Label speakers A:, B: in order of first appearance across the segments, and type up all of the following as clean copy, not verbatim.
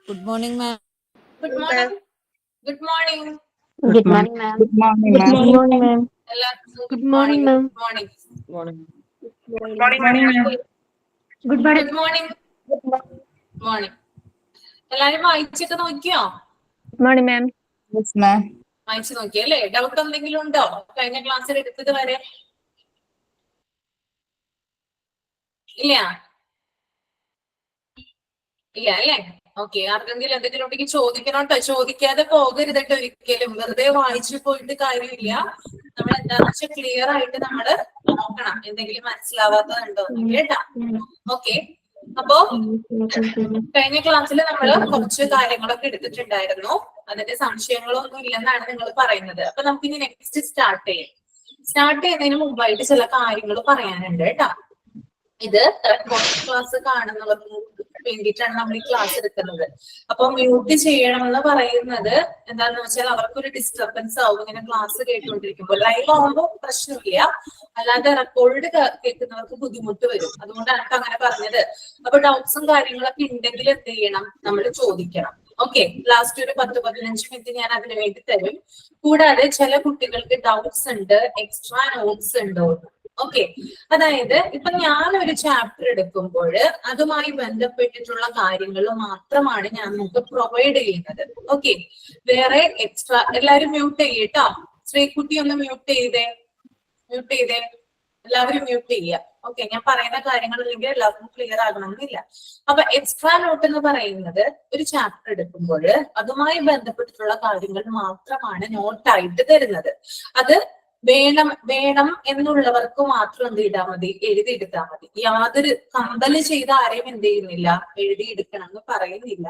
A: Good morning, ma'am.
B: Good morning. Good morning.
C: Good morning, ma'am.
D: Good morning,
C: Good
D: ma'am.
C: morning, ma'am.
B: Good morning, ma'am. Good morning.
A: Morning.
D: Good morning, ma'am.
C: Good morning.
B: Good morning. Good morning. എല്ലാരും വായിച്ചൊക്കെ നോക്കിയോ?
C: Good morning, ma'am.
D: Yes, ma'am.
B: വായിച്ചു നോക്കിയല്ലേ? Doubt എന്തെങ്കിലും ഉണ്ടോ കഴിഞ്ഞ ക്ലാസ്സിൽ എടുത്തത് വരെ? ഇല്ല ഇല്ല അല്ലേ? ഓക്കെ. ആർക്കെങ്കിലും എന്തെങ്കിലും ഉണ്ടെങ്കിൽ ചോദിക്കണോട്ടോ. ചോദിക്കാതെ പോകരുതട്ടോ ഒരിക്കലും. വെറുതെ വായിച്ചു പോയിട്ട് കാര്യമില്ല. നമ്മൾ എന്താന്ന് വെച്ചാൽ ക്ലിയർ ആയിട്ട് നമ്മള് നോക്കണം എന്തെങ്കിലും മനസ്സിലാവാത്തതുണ്ടോ കേട്ടാ. ഓക്കെ. അപ്പോ കഴിഞ്ഞ ക്ലാസ്സിൽ നമ്മൾ കുറച്ച് കാര്യങ്ങളൊക്കെ എടുത്തിട്ടുണ്ടായിരുന്നു. അതിന്റെ സംശയങ്ങളൊന്നും ഇല്ലെന്നാണ് നിങ്ങൾ പറയുന്നത്. അപ്പൊ നമുക്ക് ഇനി നെക്സ്റ്റ് സ്റ്റാർട്ട് ചെയ്യാം. സ്റ്റാർട്ട് ചെയ്യുന്നതിന് മുമ്പായിട്ട് ചില കാര്യങ്ങൾ പറയാനുണ്ട് കേട്ടോ. ഇത് ക്ലാസ് കാണുന്നവർക്ക് വേണ്ടിയിട്ടാണ് നമ്മൾ ഈ ക്ലാസ് എടുക്കുന്നത്. അപ്പൊ മ്യൂട്ട് ചെയ്യണമെന്ന് പറയുന്നത് എന്താന്ന് വെച്ചാൽ അവർക്കൊരു ഡിസ്റ്റർബൻസ് ആവും ഇങ്ങനെ ക്ലാസ് കേട്ടുകൊണ്ടിരിക്കുമ്പോൾ. ലൈവ് ആവുമ്പോൾ പ്രശ്നമില്ല, അല്ലാതെ റെക്കോർഡ് കേൾക്കുന്നവർക്ക് ബുദ്ധിമുട്ട് വരും. അതുകൊണ്ടാണ് അങ്ങനെ പറഞ്ഞത്. അപ്പൊ ഡൗട്ട്സും കാര്യങ്ങളൊക്കെ ഉണ്ടെങ്കിൽ എന്ത് ചെയ്യണം, നമ്മൾ ചോദിക്കണം. ഓക്കെ. ലാസ്റ്റ് ഒരു 10-15 മിനിറ്റ് ഞാൻ അതിനു വേണ്ടി തരും. കൂടാതെ ചില കുട്ടികൾക്ക് ഡൗട്ട്സ് ഉണ്ട്, എക്സ്ട്രാ നോട്ട്സ് ഉണ്ടോ. ഓക്കെ. അതായത് ഇപ്പൊ ഞാൻ ഒരു ചാപ്റ്റർ എടുക്കുമ്പോൾ അതുമായി ബന്ധപ്പെട്ടിട്ടുള്ള കാര്യങ്ങൾ മാത്രമാണ് ഞാൻ നിങ്ങൾക്ക് പ്രൊവൈഡ് ചെയ്യുന്നത്. ഓക്കെ. വേറെ എക്സ്ട്രാ എല്ലാവരും മ്യൂട്ട് ചെയ്യട്ടോ. ശ്രീകുട്ടി ഒന്ന് മ്യൂട്ട് ചെയ്തേ. എല്ലാവരും മ്യൂട്ട് ചെയ്യുക. ഓക്കെ. ഞാൻ പറയുന്ന കാര്യങ്ങൾ അല്ലെങ്കിൽ എല്ലാവർക്കും ക്ലിയർ ആകണമെന്നില്ല. അപ്പൊ എക്സ്ട്രാ നോട്ട് എന്ന് പറയുന്നത് ഒരു ചാപ്റ്റർ എടുക്കുമ്പോൾ അതുമായി ബന്ധപ്പെട്ടിട്ടുള്ള കാര്യങ്ങൾ മാത്രമാണ് നോട്ടായിട്ട് തരുന്നത്. അത് വേണം എന്നുള്ളവർക്ക് മാത്രം എന്ത് ചെയ്താൽ മതി, എഴുതിയെടുത്താൽ മതി. യാതൊരു കമ്പല് ചെയ്ത് ആരെയും എന്ത് ചെയ്യുന്നില്ല, എഴുതിയെടുക്കണം എന്ന് പറയുന്നില്ല.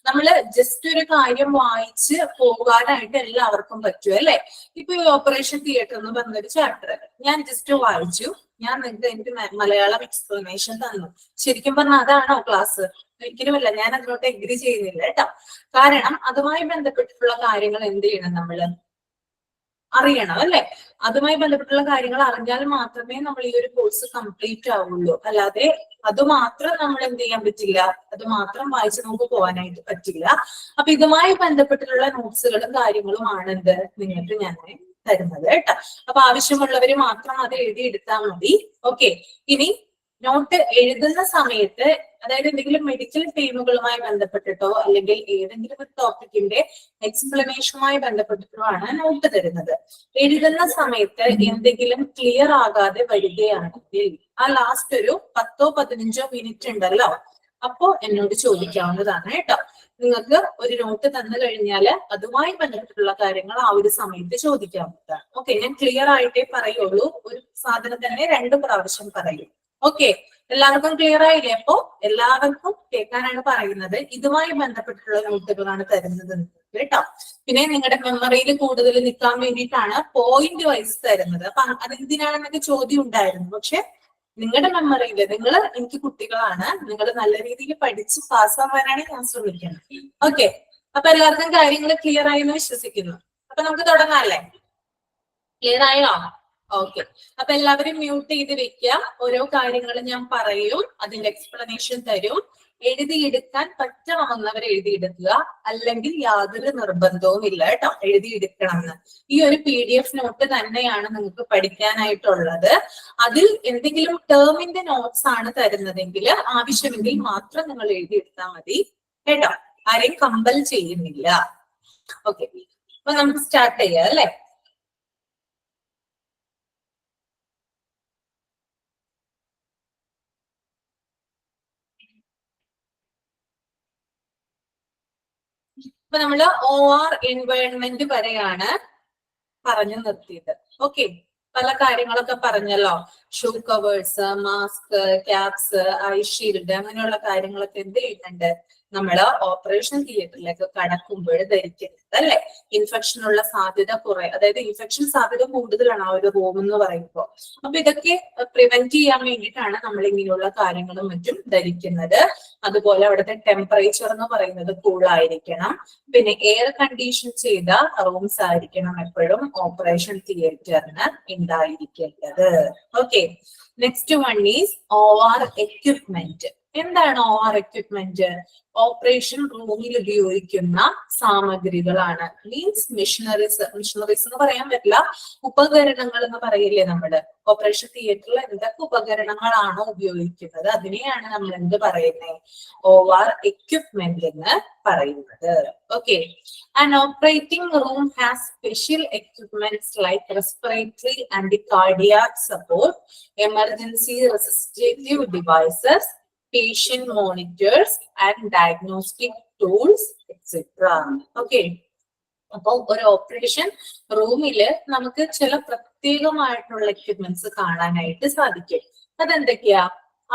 B: നമ്മള് ജസ്റ്റ് ഒരു കാര്യം വായിച്ച് പോകാനായിട്ട് എല്ലാവർക്കും പറ്റും അല്ലെ. ഇപ്പൊ ഈ ഓപ്പറേഷൻ തിയേറ്റർ എന്ന് പറഞ്ഞൊരു ചാപ്റ്റർ ഞാൻ ജസ്റ്റ് വായിച്ചു, ഞാൻ നിങ്ങൾക്ക് എനിക്ക് മലയാളം എക്സ്പ്ലനേഷൻ തന്നു. ശരിക്കും പറഞ്ഞാൽ അതാണോ ക്ലാസ്? ഒരിക്കലുമല്ല. ഞാൻ അതിനോട്ട് എഗ്രി ചെയ്യുന്നില്ല കേട്ടോ. കാരണം അതുമായി ബന്ധപ്പെട്ടിട്ടുള്ള കാര്യങ്ങൾ എന്ത് ചെയ്യണം, നമ്മള് അറിയണം അല്ലെ. അതുമായി ബന്ധപ്പെട്ടുള്ള കാര്യങ്ങൾ അറിഞ്ഞാൽ മാത്രമേ നമ്മൾ ഈ ഒരു കോഴ്സ് കംപ്ലീറ്റ് ആവുള്ളൂ. അല്ലാതെ അത് മാത്രം നമ്മൾ എന്ത് ചെയ്യാൻ പറ്റില്ല, അത് മാത്രം വായിച്ച് നമുക്ക് പോകാനായിട്ട് പറ്റില്ല. അപ്പൊ ഇതുമായി ബന്ധപ്പെട്ടിട്ടുള്ള നോട്ട്സുകളും കാര്യങ്ങളും ആണ് എന്ത് നിങ്ങൾക്ക് ഞാൻ തരുന്നത് കേട്ടോ. അപ്പൊ ആവശ്യമുള്ളവര് മാത്രം അത് എഴുതിയെടുത്താൽ മതി. ഓക്കെ. ഇനി നോട്ട് എഴുതുന്ന സമയത്ത്, അതായത് എന്തെങ്കിലും മെഡിക്കൽ ടീമുകളുമായി ബന്ധപ്പെട്ടിട്ടോ അല്ലെങ്കിൽ ഏതെങ്കിലും ഒരു ടോപ്പിക്കിന്റെ എക്സ്പ്ലനേഷനുമായി ബന്ധപ്പെട്ടിട്ടോ ആണ് നോട്ട് തരുന്നത്. എഴുതുന്ന സമയത്ത് എന്തെങ്കിലും ക്ലിയർ ആകാതെ വരികയാണെങ്കിൽ ആ ലാസ്റ്റ് ഒരു 10-15 മിനിറ്റ് ഉണ്ടല്ലോ, അപ്പോ എന്നോട് ചോദിക്കാവുന്നതാണ് കേട്ടോ. നിങ്ങൾക്ക് ഒരു നോട്ട് തന്നു കഴിഞ്ഞാൽ അതുമായി ബന്ധപ്പെട്ടുള്ള കാര്യങ്ങൾ ആ ഒരു സമയത്ത് ചോദിക്കാവുന്നതാണ്. ഓക്കെ. ഞാൻ ക്ലിയർ ആയിട്ടേ പറയുള്ളൂ. ഒരു സാധനം തന്നെ 2 പ്രാവശ്യം പറയും. ഓക്കെ. എല്ലാവർക്കും ക്ലിയർ ആയില്ലേ? അപ്പോ എല്ലാവർക്കും കേൾക്കാനാണ് പറയുന്നത്. ഇതുമായി ബന്ധപ്പെട്ടിട്ടുള്ള നോട്ടുകളാണ് തരുന്നത് കേട്ടോ. പിന്നെ നിങ്ങളുടെ മെമ്മറിയിൽ കൂടുതൽ നിൽക്കാൻ വേണ്ടിയിട്ടാണ് പോയിന്റ് വൈസ് തരുന്നത്. അപ്പൊ അതെന്തിനാണെന്നൊക്കെ ചോദ്യം ഉണ്ടായിരുന്നു. പക്ഷെ നിങ്ങളുടെ മെമ്മറിയിൽ എനിക്ക് കുട്ടികളാണ്, നിങ്ങൾ നല്ല രീതിയിൽ പഠിച്ച് പാസ്സാവാനാണ് ഞാൻ ശ്രമിക്കുന്നത്. ഓക്കെ. അപ്പൊ എല്ലാവർക്കും കാര്യങ്ങൾ ക്ലിയർ ആയി എന്ന് വിശ്വസിക്കുന്നു. അപ്പൊ നമുക്ക് തുടങ്ങാല്ലേ? ക്ലിയർ ആയോ? ഓക്കെ. അപ്പൊ എല്ലാവരും മ്യൂട്ട് ചെയ്ത് വെക്കുക. ഓരോ കാര്യങ്ങൾ ഞാൻ പറയും, അതിന്റെ എക്സ്പ്ലനേഷൻ തരും. എഴുതിയെടുക്കാൻ പറ്റണമെന്നവർ എഴുതിയെടുക്കുക, അല്ലെങ്കിൽ യാതൊരു നിർബന്ധവും ഇല്ല കേട്ടോ എഴുതിയെടുക്കണം എന്ന്. ഈ ഒരു PDF നോട്ട് തന്നെയാണ് നിങ്ങൾക്ക് പഠിക്കാനായിട്ടുള്ളത്. അതിൽ എന്തെങ്കിലും ടേമിന്റെ നോട്ട്സ് ആണ് തരുന്നതെങ്കിൽ ആവശ്യമെങ്കിൽ മാത്രം നിങ്ങൾ എഴുതിയെടുത്താൽ മതി കേട്ടോ. ആരെയും കമ്പൽ ചെയ്യുന്നില്ല. ഓക്കെ. അപ്പൊ നമുക്ക് സ്റ്റാർട്ട് ചെയ്യാം അല്ലെ. ഇപ്പൊ നമ്മള് OR എൻവയോൺമെന്റ് വരെയാണ് പറഞ്ഞു നിർത്തിയത്. ഓക്കെ. പല കാര്യങ്ങളൊക്കെ പറഞ്ഞല്ലോ. Shoe covers, mask, caps, I shield, അങ്ങനെയുള്ള കാര്യങ്ങളൊക്കെ എന്ത് ചെയ്യുന്നുണ്ട്, നമ്മള് ഓപ്പറേഷൻ തിയേറ്ററിലേക്ക് കടക്കുമ്പോൾ ധരിക്കുന്നത് അല്ലെ. ഇൻഫെക്ഷനുള്ള സാധ്യത അതായത് ഇൻഫെക്ഷൻ സാധ്യത കൂടുതലാണ് ആ ഒരു റൂം എന്ന് പറയുമ്പോൾ. അപ്പൊ ഇതൊക്കെ പ്രിവെന്റ് ചെയ്യാൻ വേണ്ടിയിട്ടാണ് നമ്മൾ ഇങ്ങനെയുള്ള കാര്യങ്ങളും മറ്റും ധരിക്കുന്നത്. അതുപോലെ അവിടുത്തെ ടെമ്പറേച്ചർ എന്ന് പറയുന്നത് കൂളായിരിക്കണം. പിന്നെ എയർ കണ്ടീഷൻ ചെയ്ത റൂംസ് ആയിരിക്കണം എപ്പോഴും ഓപ്പറേഷൻ തിയേറ്ററിന് ഉണ്ടായിരിക്കേണ്ടത്. Okay. Next one is OR equipment. എന്താണ് OR equipment? ഓപ്പറേഷൻ റൂമിൽ ഉപയോഗിക്കുന്ന സാമഗ്രികളാണ്. മീൻസ് മെഷീനറീസ് എന്ന് പറയാൻ പറ്റില്ല, ഉപകരണങ്ങൾ എന്ന് പറയില്ലേ നമ്മള്. ഓപ്പറേഷൻ തിയേറ്ററിൽ എന്തൊക്കെ ഉപകരണങ്ങളാണോ ഉപയോഗിക്കുന്നത് അതിനെയാണ് നമ്മൾ എന്ത് പറയുന്നത്? OR equipment എന്ന് പറയുന്നത്. Okay. An operating room has special equipments like respiratory and cardiac support, emergency resuscitative devices, patient monitors and diagnostic tools, etc. Okay. അപ്പോൾ ഒരു ഓപ്പറേഷൻ റൂമില് നമുക്ക് ചില പ്രത്യേകമായിട്ടുള്ള എക്യുപ്മെന്റ്സ് കാണാനായിട്ട് സാധിക്കും. അതെന്തൊക്കെയാ?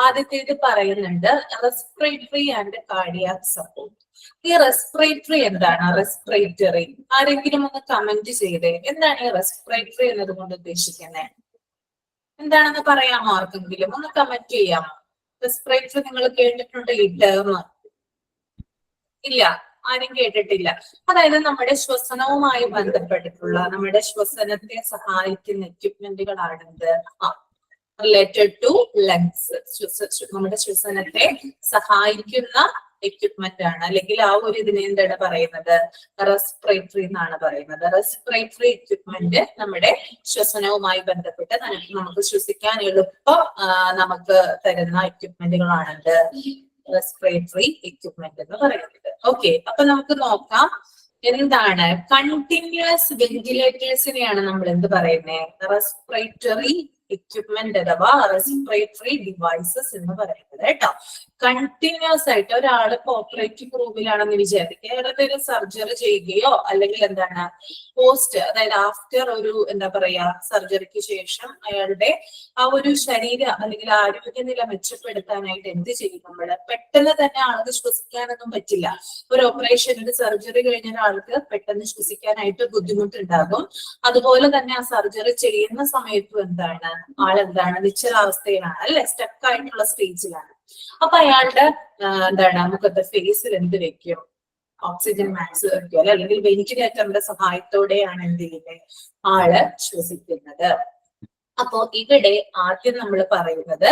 B: ആദ്യത്തേത് പറയുന്നുണ്ട് റെസ്പിറേറ്ററി ആൻഡ് കാർഡിയാക് സപ്പോർട്ട്. ഈ റെസ്പിറേറ്ററി എന്താണ്? റെസ്പിറേറ്ററി ആരെങ്കിലും ഒന്ന് കമന്റ് ചെയ്തേ. എന്താണ് ഈ റെസ്പിറേറ്ററി എന്നതുകൊണ്ട് ഉദ്ദേശിക്കുന്നത്? എന്താണെന്ന് പറയാമോ? ആർക്കെങ്കിലും ഒന്ന് കമന്റ് ചെയ്യാമോ? റെസ്പിറേറ്ററി നിങ്ങൾ കേട്ടിട്ടുണ്ടോ ഈ ടേം? ഇല്ല, ആരും കേട്ടിട്ടില്ല. അതായത് നമ്മുടെ ശ്വസനവുമായി ബന്ധപ്പെട്ടിട്ടുള്ള, നമ്മുടെ ശ്വസനത്തെ സഹായിക്കുന്ന എക്യുപ്മെന്റുകളാണെന്ത്? Related to lungs. നമ്മുടെ ശ്വസനത്തെ സഹായിക്കുന്ന എക്യുപ്മെന്റ് ആണ്, അല്ലെങ്കിൽ ആ ഒരു ഇതിനെ എന്താണ് പറയുന്നത്? റെസ്പിറേറ്ററി എന്നാണ് പറയുന്നത്. റെസ്പിറേറ്ററി എക്യുപ്മെന്റ് നമ്മുടെ ശ്വസനവുമായി ബന്ധപ്പെട്ട് നമുക്ക് ശ്വസിക്കാൻ എളുപ്പം നമുക്ക് തരുന്ന എക്യുപ്മെന്റുകളാണെന്ത്? റെസ്പിറേറ്ററി എക്യുപ്മെന്റ് എന്ന് പറയുന്നത്. ഓക്കെ, അപ്പൊ നമുക്ക് നോക്കാം എന്താണ് കണ്ടിന്യൂസ് വെന്റിലേറ്റേഴ്സിനെയാണ് നമ്മൾ എന്ത് പറയുന്നത്? റെസ്പിറേറ്ററി എക്യുപ്മെന്റ് അഥവാ റെസ്പിറേറ്ററി ഡിവൈസസ് എന്ന് പറയുന്നത് കേട്ടോ. കണ്ടിന്യൂസ് ആയിട്ട് ഒരാള് ഓപ്പറേറ്റിംഗ് റൂമിലാണെന്ന് വിചാരിക്കുക, ഏതൊരു സർജറി ചെയ്യുകയോ അല്ലെങ്കിൽ എന്താണ് പോസ്റ്റ്, അതായത് ആഫ്റ്റർ ഒരു എന്താ പറയാ സർജറിക്ക് ശേഷം അയാളുടെ ആ ഒരു ശരീര അല്ലെങ്കിൽ ആരോഗ്യനില മെച്ചപ്പെടുത്താനായിട്ട് എന്ത് ചെയ്യും നമ്മള്? പെട്ടെന്ന് തന്നെ ആൾക്ക് ശ്വസിക്കാനൊന്നും പറ്റില്ല. ഒരു ഓപ്പറേഷൻ, ഒരു സർജറി കഴിഞ്ഞ ഒരാൾക്ക് പെട്ടെന്ന് ശ്വസിക്കാനായിട്ട് ബുദ്ധിമുട്ടുണ്ടാകും. അതുപോലെ തന്നെ ആ സർജറി ചെയ്യുന്ന സമയത്തും എന്താണ് ആളെന്താണ് നിശ്ചലാവസ്ഥയിലാണ്, അല്ലെ, സ്റ്റക്ക് ആയിട്ടുള്ള സ്റ്റേജിലാണ്. അപ്പൊ അയാളുടെ എന്താണ് മുഖത്തെ ഫേസിൽ എന്ത് വെക്കും? ഓക്സിജൻ മാസ്ക് വെക്കും, അല്ലെങ്കിൽ വെന്റിലേറ്ററിന്റെ സഹായത്തോടെയാണ് എന്ത് ചെയ്യുന്നത് ആള് ശ്വസിക്കുന്നത്. അപ്പോ ഇവിടെ ആദ്യം നമ്മൾ പറയുന്നത്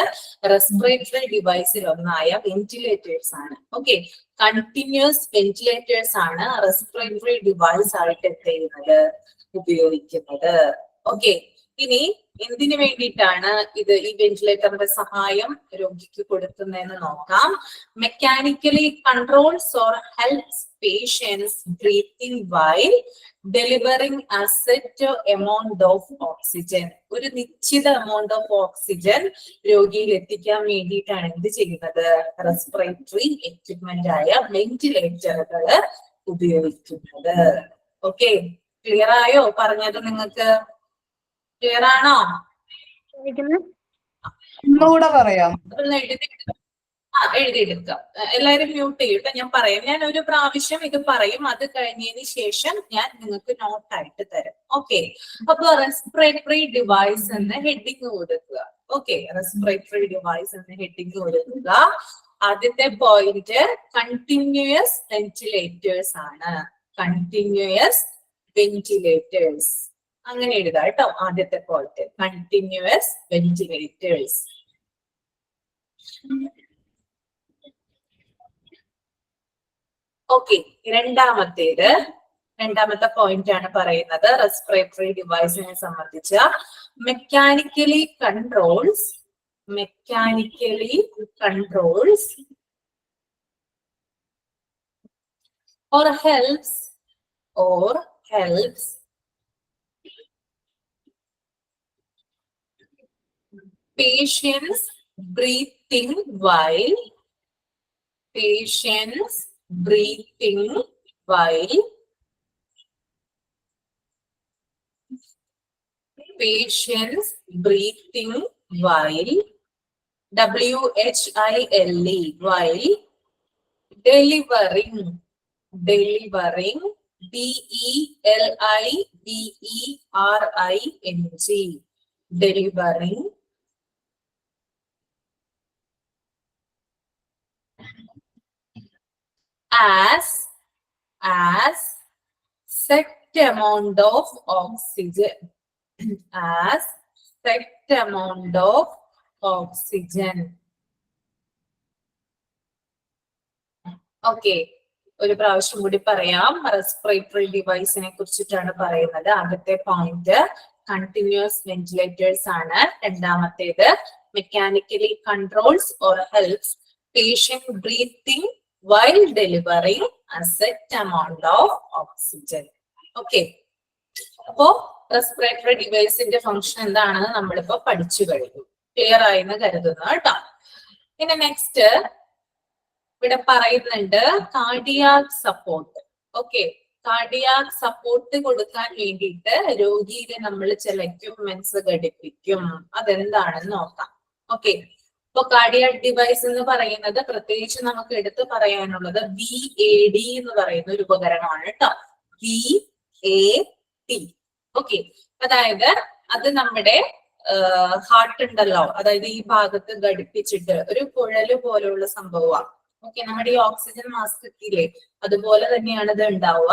B: റെസ്പിറേറ്ററി ഡിവൈസിൽ ഒന്നായ വെന്റിലേറ്റേഴ്സ് ആണ്. ഓക്കെ, കണ്ടിന്യൂസ് വെന്റിലേറ്റേഴ്സ് ആണ് റെസ്പിറേറ്ററി ഡിവൈസ് ആയിട്ട് എന്ത് ചെയ്യുന്നത്? ഉപയോഗിക്കുന്നത്. ഓക്കെ, ഇനി എന്തിനു വേണ്ടിയിട്ടാണ് ഇത് ഈ വെന്റിലേറ്ററിന്റെ സഹായം രോഗിക്ക് കൊടുക്കുന്നതെന്ന് നോക്കാം. Mechanically controls or helps patients breathing while delivering a set amount of oxygen. ഒരു നിശ്ചിത എമൗണ്ട് ഓഫ് ഓക്സിജൻ രോഗിയിൽ എത്തിക്കാൻ വേണ്ടിയിട്ടാണ് എന്ത് ചെയ്യുന്നത്? റെസ്പിറേറ്ററി എക്യുപ്മെന്റ് ആയ വെന്റിലേറ്ററുകൾ ഉപയോഗിക്കുന്നത്. ഓക്കെ, ക്ലിയർ ആയോ? പറഞ്ഞത് നിങ്ങൾക്ക് ക്ലിയർ ആണോ?
D: ഒന്നുകൂടെ പറയാം.
B: എഴുതിയെടുക്കാം. എല്ലാവരും മ്യൂട്ട് ചെയ്യട്ടെ, ഞാൻ പറയാം. ഞാൻ ഒരു പ്രാവശ്യം ഇത് പറയും, അത് കഴിഞ്ഞതിന് ശേഷം ഞാൻ നിങ്ങൾക്ക് നോട്ടായിട്ട് തരാം. ഓക്കെ, അപ്പൊ റെസ്പിറേറ്ററി ഡിവൈസ് എന്ന ഹെഡിങ് കൊടുക്കുക. ഓക്കെ, റെസ്പിറേറ്ററി ഡിവൈസ് എന്ന ഹെഡിങ് കൊടുക്കുക. ആദ്യത്തെ പോയിന്റ് കണ്ടിന്യൂസ് വെന്റിലേറ്റേഴ്സ് ആണ്. കണ്ടിന്യൂസ് വെന്റിലേറ്റേഴ്സ് അങ്ങനെ എഴുതാം കേട്ടോ. ആദ്യത്തെ പോയിന്റ് കണ്ടിന്യൂസ് വെന്റിലേറ്റേഴ്സ്. ഓക്കെ, രണ്ടാമത്തെ പോയിന്റ് ആണ് പറയുന്നത് റെസ്പിറേറ്ററി ഡിവൈസിനെ സംബന്ധിച്ച mechanically controls or helps patients breathing while while delivering delivering as set amount of oxygen okay, ഒരു പ്രാവശ്യം കൂടി പറയാം. റെസ്പിറേറ്ററി ഡിവൈസിനെ കുറിച്ചിട്ടാണ് പറയുന്നത്. ആദ്യത്തെ പോയിന്റ് കണ്ടിന്യൂസ് വെന്റിലേറ്റേഴ്സ് ആണ്. രണ്ടാമത്തേത് mechanically controls or helps patient breathing while delivering a set amount of oxygen. Okay, അപ്പോ റെസ്പിറേറ്ററി ഡിവൈസിന്റെ ഫംഗ്ഷൻ എന്താണെന്ന് നമ്മളിപ്പോ പഠിച്ചു കഴിഞ്ഞു. ക്ലിയർ ആയെന്ന് കരുതുന്നു കേട്ടോ. പിന്നെ നെക്സ്റ്റ് ഇവിടെ പറയുന്നുണ്ട് cardiac support. Okay, cardiac support കൊടുക്കാൻ വേണ്ടിയിട്ട് രോഗിയെ നമ്മൾ ചില എക്യുപ്മെന്റ്സ് ഘടിപ്പിക്കും. അതെന്താണെന്ന് നോക്കാം. ഓക്കെ, ഇപ്പൊ കാർഡിയാക് ഡിവൈസ് എന്ന് പറയുന്നത് പ്രത്യേകിച്ച് നമുക്ക് എടുത്തു പറയാനുള്ളത് VAD എന്ന് പറയുന്ന ഒരു ഉപകരണമാണ് കേട്ടോ. VAD. ഓക്കെ, അതായത് അത് നമ്മുടെ ഹാർട്ട് ഉണ്ടല്ലോ, അതായത് ഈ ഭാഗത്ത് ഘടിപ്പിച്ചിട്ട് ഒരു കുഴല് പോലെയുള്ള സംഭവമാണ്. ഓക്കെ, നമ്മുടെ ഈ ഓക്സിജൻ മാസ്ക് ഇല്ലേ, അതുപോലെ തന്നെയാണ് ഇത് ഉണ്ടാവുക.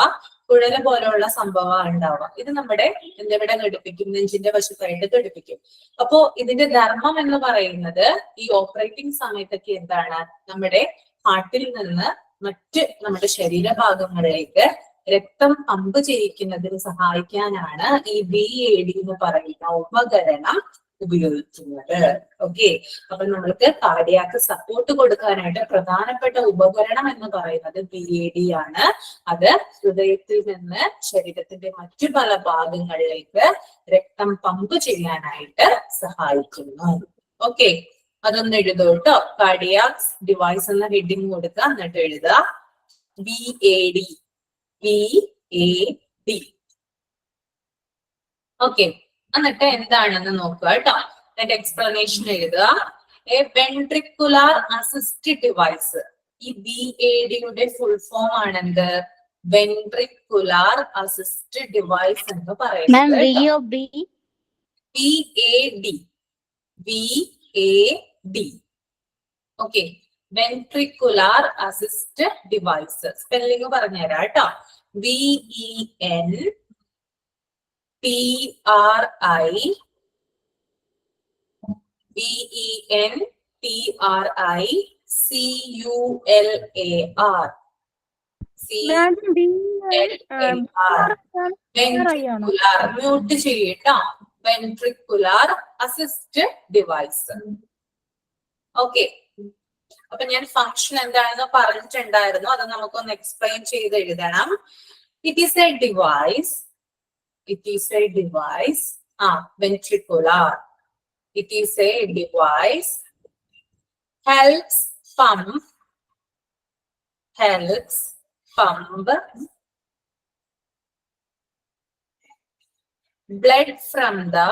B: കുഴല് പോലെയുള്ള സംഭവമാണ് ഉണ്ടാവുക. ഇത് നമ്മുടെ ഇവിടെ ഘടിപ്പിക്കും, നെഞ്ചിന്റെ വശത്തായിട്ട് ഘടിപ്പിക്കും. അപ്പോ ഇതിന്റെ ധർമ്മം എന്ന് പറയുന്നത് ഈ ഓപ്പറേറ്റിംഗ് സമയത്തൊക്കെ എന്താണ്, നമ്മുടെ ഹാർട്ടിൽ നിന്ന് മറ്റ് നമ്മുടെ ശരീരഭാഗങ്ങളിലേക്ക് രക്തം പമ്പ് ചെയ്യിക്കുന്നതിന് സഹായിക്കാനാണ് ഈ VAD എന്ന് പറയുന്ന ഉപകരണം ഉപയോഗിക്കുന്നത്. ഓക്കെ, അപ്പൊ നമ്മൾക്ക് കാർഡിയാക് സപ്പോർട്ട് കൊടുക്കാനായിട്ട് പ്രധാനപ്പെട്ട ഉപകരണം എന്ന് പറയുന്നത് VAD ആണ്. അത് ഹൃദയത്തിൽ നിന്ന് ശരീരത്തിന്റെ മറ്റു പല ഭാഗങ്ങളിലേക്ക് രക്തം പമ്പ് ചെയ്യാനായിട്ട് സഹായിക്കുന്നു. ഓക്കെ, അതൊന്ന് എഴുതൂ കേട്ടോ. കാർഡിയാക് ഡിവൈസ് എന്ന ഹെഡിങ് കൊടുക്കുക, എന്നിട്ട് എഴുതുക VAD. ഓക്കെ, എന്നിട്ട് എന്താണെന്ന് നോക്കുക കേട്ടോ. അതിന്റെ എക്സ്പ്ലനേഷൻ എഴുതുക. A ventricular assist device. ഈ VAD-യുടെ ഫുൾ ഫോം ആണെന്ത്? വെൻട്രിക്കുലാർ അസിസ്റ്റ് ഡിവൈസ് എന്ന് പറയുന്നത്. VAD. Okay, ventricular assist device spelling പറഞ്ഞുതരാം കേട്ടോ. വെൻട്രിക്കുലാർ മ്യൂട്ട് ചെയ്യട്ടോ. Ventricular assist device. ഓക്കെ, അപ്പൊ ഞാൻ ഫംഗ്ഷൻ എന്താണെന്ന് പറഞ്ഞിട്ടുണ്ടായിരുന്നു, അത് നമുക്കൊന്ന് എക്സ്പ്ലെയിൻ ചെയ്ത് എഴുതണം. It is A device. Ventricular. It is a device helps pump blood from the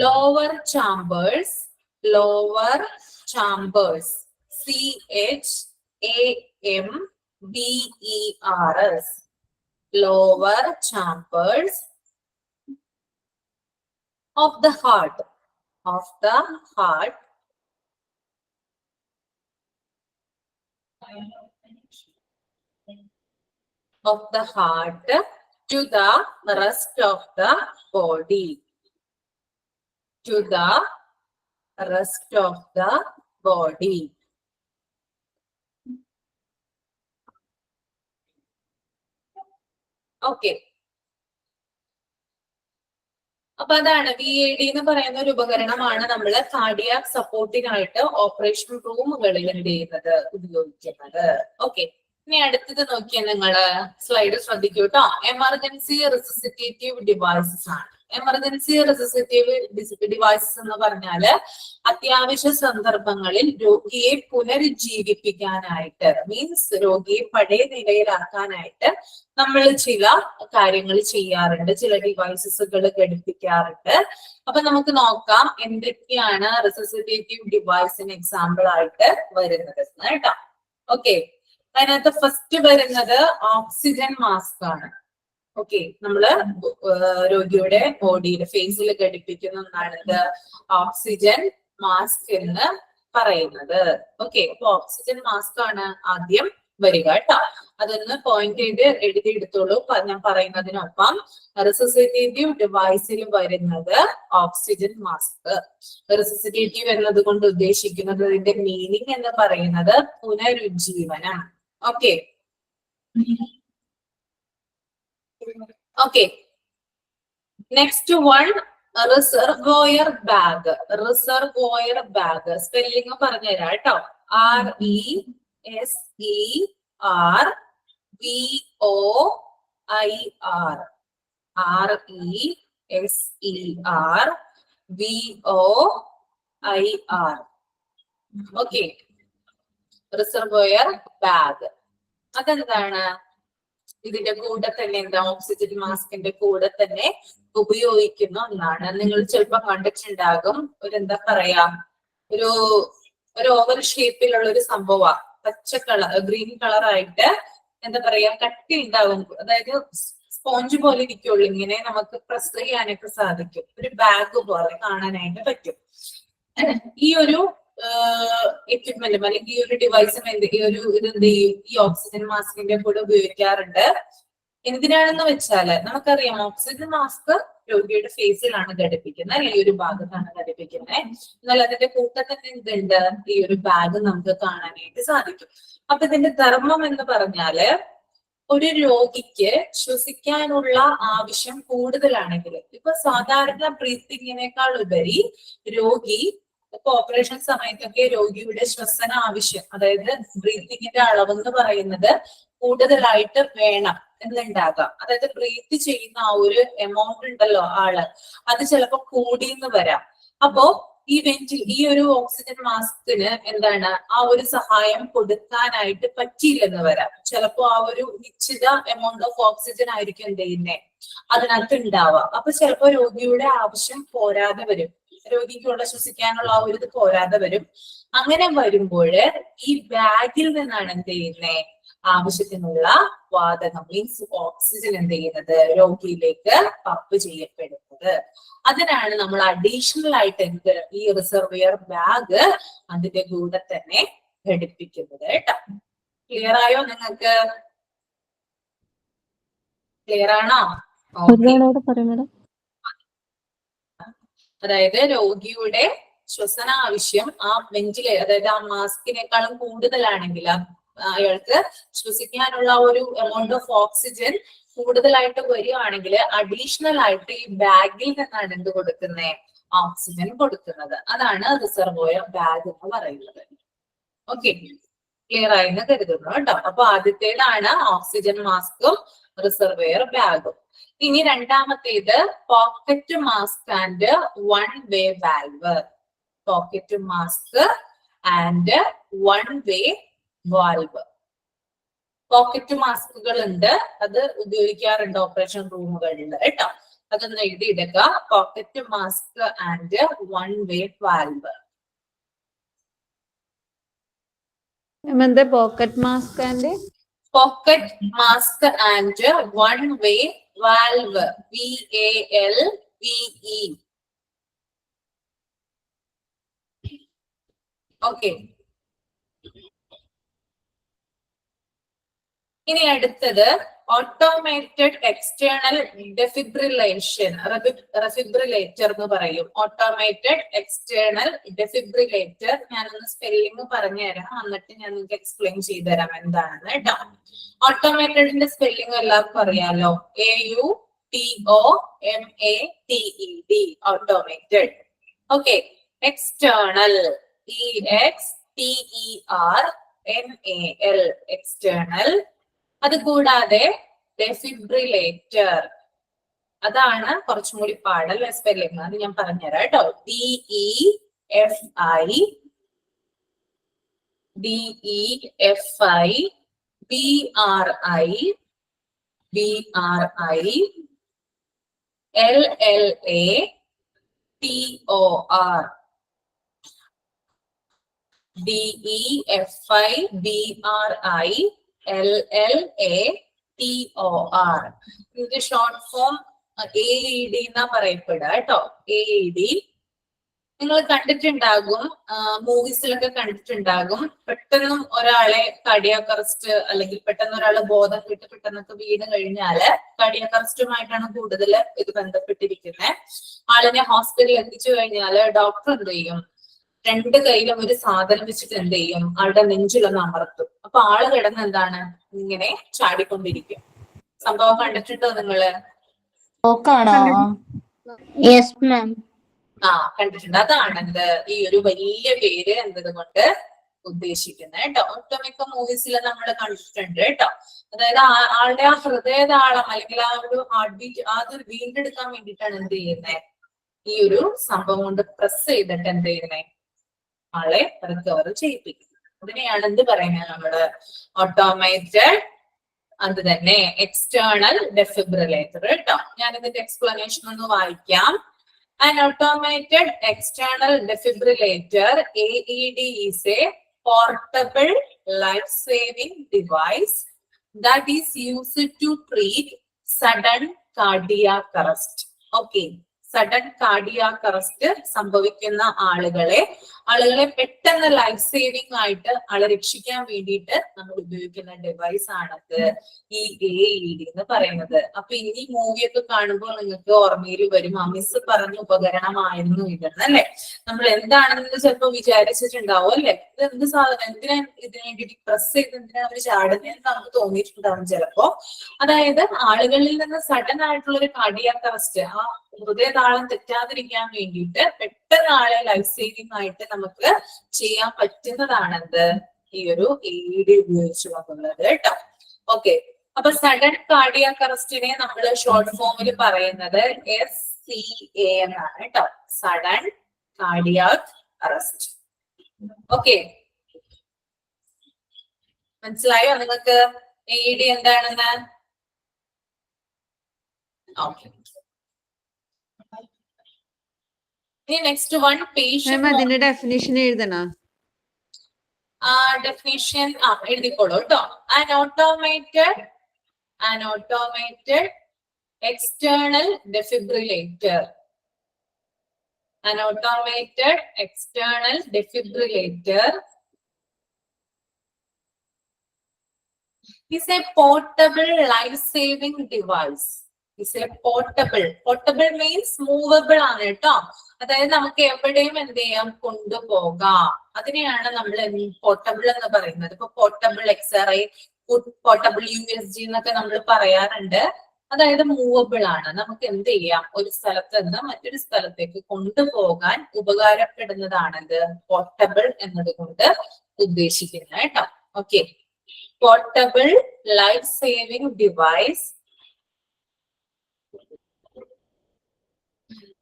B: lower chambers, CHAMBERS, lower chambers of the heart to the rest of the body. Okay, അപ്പൊ അതാണ് VAD എന്ന് പറയുന്ന ഒരു ഉപകരണമാണ് നമ്മൾ cardiac സപ്പോർട്ടിനായിട്ട് operation റൂമുകളിൽ എന്ത് ചെയ്യുന്നത്, ഉപയോഗിക്കുന്നത്. ഓക്കെ, ഇനി അടുത്തത് നോക്കിയാൽ നിങ്ങള് സ്ലൈഡ് ശ്രദ്ധിക്കൂ കേട്ടോ. എമർജൻസി റെസിസിറ്റേറ്റീവ് ഡിവൈസസ് ആണ്. എമർജൻസി റെസിസിറ്റീവ് ഡിവൈസസ് എന്ന് പറഞ്ഞാല് അത്യാവശ്യ സന്ദർഭങ്ങളിൽ രോഗിയെ പുനരുജ്ജീവിപ്പിക്കാനായിട്ട്, മീൻസ് രോഗിയെ പഴയ നിലയിലാക്കാനായിട്ട് നമ്മൾ ചില കാര്യങ്ങൾ ചെയ്യാറുണ്ട്, ചില ഡിവൈസസുകൾ ഘടിപ്പിക്കാറുണ്ട്. അപ്പൊ നമുക്ക് നോക്കാം എന്തൊക്കെയാണ് റെസിസിറ്റേറ്റീവ് ഡിവൈസിന് എക്സാമ്പിൾ ആയിട്ട് വരുന്നത് കേട്ടോ. ഓക്കെ, അതിനകത്ത് ഫസ്റ്റ് വരുന്നത് ഓക്സിജൻ മാസ്ക് ആണ്. ഓക്കെ, നമ്മള് രോഗിയുടെ ബോഡിയിൽ ഫേസിൽ ഘടിപ്പിക്കുന്ന ഒന്നാണിത് ഓക്സിജൻ മാസ്ക് എന്ന് പറയുന്നത്. ഓക്കെ, അപ്പൊ ഓക്സിജൻ മാസ്ക് ആണ് ആദ്യം വരിക കേട്ടോ. അതൊന്ന് പോയിന്റ് ചെയ്ത് എഴുതിയെടുത്തോളൂ. ഞാൻ പറയുന്നതിനൊപ്പം റിസസിറ്റേറ്റീവ് ഡിവൈസിൽ വരുന്നത് ഓക്സിജൻ മാസ്ക്. റിസസിറ്റേറ്റീവ് എന്നത് കൊണ്ട് ഉദ്ദേശിക്കുന്നത് ഇതിന്റെ മീനിങ് എന്ന് പറയുന്നത് പുനരുജ്ജീവനം. Okay okay. Next one reservoir bag. Reservoir bag spelling പറഞ്ഞുതരാം കേട്ടോ. RESERVOIR. RESERVOIR. Okay. Reservoir bag അതെന്താണ്? ഇതിന്റെ കൂടെ തന്നെ എന്താ, ഓക്സിജൻ മാസ്കിന്റെ കൂടെ തന്നെ ഉപയോഗിക്കുന്ന ഒന്നാണ്. നിങ്ങൾ ചിലപ്പോ കണ്ടിട്ടുണ്ടാകും, ഒരു എന്താ പറയാ, ഒരു ഓവൽ ഷേപ്പിലുള്ള ഒരു സംഭവം, പച്ച കളർ ഗ്രീൻ കളർ ആയിട്ട് എന്താ പറയാ കട്ടി ഉണ്ടാകും. അതായത് സ്പോഞ്ച് പോലെ ഇരിക്കുള്ളൂ. ഇങ്ങനെ നമുക്ക് പ്രസ് ചെയ്യാനൊക്കെ സാധിക്കും. ഒരു ബാഗ് പോലെ കാണാനായിട്ട് പറ്റും. ഈ ഒരു എക്യുപ്മെന്റും അല്ലെങ്കിൽ ഈ ഒരു ഡിവൈസും ഈ ഓക്സിജൻ മാസ്കിന്റെ കൂടെ ഉപയോഗിക്കാറുണ്ട്. എന്തിനാണെന്ന് വെച്ചാല് നമുക്കറിയാം, ഓക്സിജൻ മാസ്ക് രോഗിയുടെ ഫേസിലാണ് ഘടിപ്പിക്കുന്നത്, അല്ലെങ്കിൽ ഒരു ഭാഗത്താണ് ഘടിപ്പിക്കുന്നത്. എന്നാൽ അതിന്റെ കൂട്ടത്തിൽ എന്തുണ്ട്, ഈ ഒരു ബാഗ് നമുക്ക് കാണാനായിട്ട് സാധിക്കും. അപ്പൊ ഇതിന്റെ ധർമ്മം എന്ന് പറഞ്ഞാല്, ഒരു രോഗിക്ക് ശ്വസിക്കാനുള്ള ആവശ്യം കൂടുതലാണെങ്കിൽ, ഇപ്പൊ സാധാരണ ബ്രീത്തിങ്ങിനേക്കാൾ ഉപരി രോഗി ഇപ്പൊ ഓപ്പറേഷൻ സമയത്തൊക്കെ രോഗിയുടെ ശ്വസന ആവശ്യം, അതായത് ബ്രീത്തിങ്ങിന്റെ അളവെന്ന് പറയുന്നത് കൂടുതലായിട്ട് വേണം എന്നുണ്ടാകാം. അതായത് ബ്രീത്ത് ചെയ്യുന്ന ആ ഒരു എമൗണ്ട് ഉണ്ടല്ലോ ആള്, അത് ചിലപ്പോ കൂടിയെന്ന് വരാം. അപ്പോ ഈ ഒരു ഓക്സിജൻ മാസ്കിന് എന്താണ്, ആ ഒരു സഹായം കൊടുക്കാനായിട്ട് പറ്റിയില്ലെന്ന് വരാം. ചിലപ്പോ ആ ഒരു നിശ്ചിത എമൗണ്ട് ഓഫ് ഓക്സിജൻ ആയിരിക്കും എന്ത് ചെയ്യുന്നേ അതിനകത്ത് ഉണ്ടാവുക. അപ്പൊ ചിലപ്പോ രോഗിയുടെ ആവശ്യം പോരാതെ വരും, രോഗിക്കുള്ള ശ്വസിക്കാനുള്ള ആ ഒരു ഇത് പോരാതെ വരും. അങ്ങനെ വരുമ്പോൾ ഈ ബാഗിൽ നിന്നാണ് എന്ത് ചെയ്യുന്നേ, ആവശ്യത്തിനുള്ള വാതകം മീൻസ് ഓക്സിജൻ എന്ത് ചെയ്യുന്നത് രോഗിയിലേക്ക് പമ്പ് ചെയ്യപ്പെടുന്നത്. അതിനാണ് നമ്മൾ അഡീഷണൽ ആയിട്ട് ഈ റിസർവോയർ ബാഗ് അതിന്റെ കൂടെ തന്നെ ഘടിപ്പിക്കുന്നത് കേട്ടോ. ക്ലിയർ ആയോ നിങ്ങൾക്ക്? ക്ലിയർ ആണോ? അതായത് രോഗിയുടെ ശ്വസന ആവശ്യം ആ അതായത് ആ മാസ്കിനേക്കാളും കൂടുതലാണെങ്കിൽ, അയാൾക്ക് ശ്വസിക്കാനുള്ള ഒരു എമൗണ്ട് ഓഫ് ഓക്സിജൻ കൂടുതലായിട്ട് വരികയാണെങ്കിൽ അഡീഷണൽ ആയിട്ട് ഈ ബാഗിൽ നിന്നാണ് എന്ത് കൊടുക്കുന്നത്, ഓക്സിജൻ കൊടുക്കുന്നത്. അതാണ് റിസർവോയർ ബാഗ് എന്ന് പറയുന്നത്. ഓക്കെ, ക്ലിയർ ആയെന്ന് കരുതുന്നു കേട്ടോ. അപ്പൊ ആദ്യത്തേതാണ് ഓക്സിജൻ മാസ്കും റിസർവോയർ ബാഗും. ഇനി രണ്ടാമത്തേത് pocket mask and one way valve. Pocket mask and one way valve. Pocket മാസ്കുകൾ ഉണ്ട്, അത് ഉപയോഗിക്കാറുണ്ട് ഓപ്പറേഷൻ റൂമുകളിൽ കേട്ടോ. അതൊന്ന് എഴുതിയെടുക്കുക. Pocket mask and one way valve.
C: Pocket mask and
B: one way valve. VALVE. Okay. ഇനി അടുത്തത് ഓട്ടോമേറ്റഡ് എക്സ്റ്റേണൽ ഡെഫിബ്രിലേഷൻ, റെഫിബ്രിലേറ്റർ എന്ന് പറയും. Automated external defibrillator. ഞാനൊന്ന് സ്പെല്ലിംഗ് പറഞ്ഞുതരാം, എന്നിട്ട് ഞാൻ നിങ്ങൾക്ക് എക്സ്പ്ലെയിൻ ചെയ്തുതരാം എന്താണെന്ന് കേട്ടോ. ഓട്ടോമേറ്റഡിന്റെ സ്പെല്ലിംഗ് എല്ലാവർക്കും അറിയാലോ, AUTOMATED, automated. Okay. External, EXTERNAL, external. അത് കൂടാതെ ഡെഫിബ്രിലേറ്റർ, അതാണ് കുറച്ചും കൂടി പാടൽ സ്പെല്ലിംഗ്, അത് ഞാൻ പറഞ്ഞുതരാം കേട്ടോ. DEFI, BRI, LLATOR. DEFI, BRI, LLATOR. ഇതിന്റെ ഷോർട്ട് ഫോം AED എന്നാ പറയപ്പെടുക കേട്ടോ. AED. നിങ്ങൾ കണ്ടിട്ടുണ്ടാകും, മൂവീസിലൊക്കെ കണ്ടിട്ടുണ്ടാകും, പെട്ടെന്നും ഒരാളെ കാർഡിയാക് അറസ്റ്റ് അല്ലെങ്കിൽ പെട്ടെന്ന് ഒരാളെ ബോധം വിട്ട് പെട്ടെന്നൊക്കെ വീണ് കഴിഞ്ഞാല് കാർഡിയാക് അറസ്റ്റുമായിട്ടാണ് കൂടുതൽ ഇത് ബന്ധപ്പെട്ടിരിക്കുന്നത്. ആളിനെ ഹോസ്പിറ്റലിൽ എത്തിച്ചു കഴിഞ്ഞാല് ഡോക്ടർ എന്ത് ചെയ്യും, രണ്ട് കൈയിലും ഒരു സാധനം വെച്ചിട്ട് എന്ത് ചെയ്യും, ആളുടെ നെഞ്ചിലൊന്ന് അമർത്തും. അപ്പൊ ആള് കിടന്ന് എന്താണ് ഇങ്ങനെ ചാടിക്കൊണ്ടിരിക്കും. സംഭവം കണ്ടിട്ടുണ്ടോ നിങ്ങള്?
C: Yes, ma'am.
B: കണ്ടിട്ടുണ്ട്. അതാണ് എന്ത് ഈ ഒരു വലിയ പേര് എന്നതുകൊണ്ട് ഉദ്ദേശിക്കുന്നത് കേട്ടോ. ഒട്ടുമിക്ക മൂവീസിൽ നമ്മൾ കണ്ടിട്ടുണ്ട് കേട്ടോ. അതായത് ആളുടെ ആ ഹൃദയതാളം അല്ലെങ്കിൽ ആ ഒരു ഹാർട്ട് ബീറ്റ് അത് വീണ്ടെടുക്കാൻ വേണ്ടിയിട്ടാണ് എന്ത് ചെയ്യുന്നത്, ഈ ഒരു സംഭവം കൊണ്ട് പ്രസ് ചെയ്തിട്ട് എന്ത് ചെയ്യുന്നത്, ആളെ റിക്കവർ ചെയ്യിപ്പിക്കും. അതിനെയാണ് എന്ത് പറയുന്നത് നമ്മള് ഓട്ടോമേറ്റഡ്, അത് തന്നെ എക്സ്റ്റേണൽ ഡെഫിബ്രിലേറ്റർ കേട്ടോ. ഞാൻ ഇതിന്റെ എക്സ്പ്ലനേഷൻ ഒന്ന് വായിക്കാം. An automated external defibrillator (AED) is a portable life-saving device that is used to treat sudden cardiac arrest. Okay, sudden cardiac arrest സംഭവിക്കുന്ന ആളുകളെ പെട്ടെന്ന് ലൈഫ് സേവിംഗ് ആയിട്ട് ആളെ രക്ഷിക്കാൻ വേണ്ടിയിട്ട് നമ്മൾ ഉപയോഗിക്കുന്ന ഡിവൈസ് ആണത് ഈ AED എന്ന് പറയുന്നത്. അപ്പൊ ഇനി മൂവിയൊക്കെ കാണുമ്പോൾ നിങ്ങൾക്ക് ഓർമ്മയിൽ വരും, മിസ് പറഞ്ഞ ഉപകരണമായിരുന്നു ഇതെന്ന് അല്ലെ. നമ്മൾ എന്താണെന്ന് ചിലപ്പോൾ വിചാരിച്ചിട്ടുണ്ടാവും അല്ലെ, ഇത് എന്ത് സാധനം, എന്തിനാ ഇതിനു വേണ്ടിയിട്ട് പ്രസ് ചെയ്ത് എന്തിനാ അവർ ചാടുന്നതെന്ന് നമുക്ക് തോന്നിയിട്ടുണ്ടാവും ചിലപ്പോ. അതായത് ആളുകളിൽ നിന്ന് സഡൻ ആയിട്ടുള്ള ഒരു കാർഡിയാക് അറസ്റ്റ്, ആ ഹൃദയതാളം തെറ്റാതിരിക്കാൻ വേണ്ടിയിട്ട് പെട്ടെന്ന് ആളെ ലൈഫ് സേവിംഗ് ആയിട്ട് നമുക്ക് ചെയ്യാൻ പറ്റുന്നതാണെന്ത് ഈ ഒരു AED ഉപയോഗിച്ചു കൊണ്ടുള്ളത് കേട്ടോ. ഓക്കെ, അപ്പൊ സഡൻ കാർഡിയാക് അറസ്റ്റിനെ നമ്മൾ ഷോർട്ട് ഫോമിൽ പറയുന്നത് SCA എന്നാണ് കേട്ടോ, സഡൻ കാർഡിയാക് അറസ്റ്റ്. ഓക്കെ, മനസ്സിലായോ നിങ്ങൾക്ക് AED എന്താണെന്ന്? ഓക്കെ, ഇനി നെക്സ്റ്റ് വൺ പേഷ്യന്റ്.
A: അതിന്റെ ഡെഫിനിഷൻ എഴുതണോ?
B: ഡെഫിനിഷൻ എഴുതിക്കോളൂ കേട്ടോ. An automated external defibrillator. An automated external defibrillator is a portable life-saving device. Portable means movable ആണ് കേട്ടോ. അതായത് നമുക്ക് എവിടെയും എന്ത് ചെയ്യാം, കൊണ്ടുപോകാം. അതിനെയാണ് നമ്മൾ പോർട്ടബിൾ എന്ന് പറയുന്നത്. ഇപ്പൊ പോർട്ടബിൾ XRA, പോർട്ടബിൾ USG എന്നൊക്കെ നമ്മൾ പറയാറുണ്ട്. അതായത് മൂവബിൾ ആണ്, നമുക്ക് എന്ത് ചെയ്യാം, ഒരു സ്ഥലത്ത് നിന്ന് മറ്റൊരു സ്ഥലത്തേക്ക് കൊണ്ടുപോകാൻ ഉപകാരപ്പെടുന്നതാണത് പോർട്ടബിൾ എന്നതുകൊണ്ട് ഉദ്ദേശിക്കുന്നത് കേട്ടോ. Okay, portable life saving device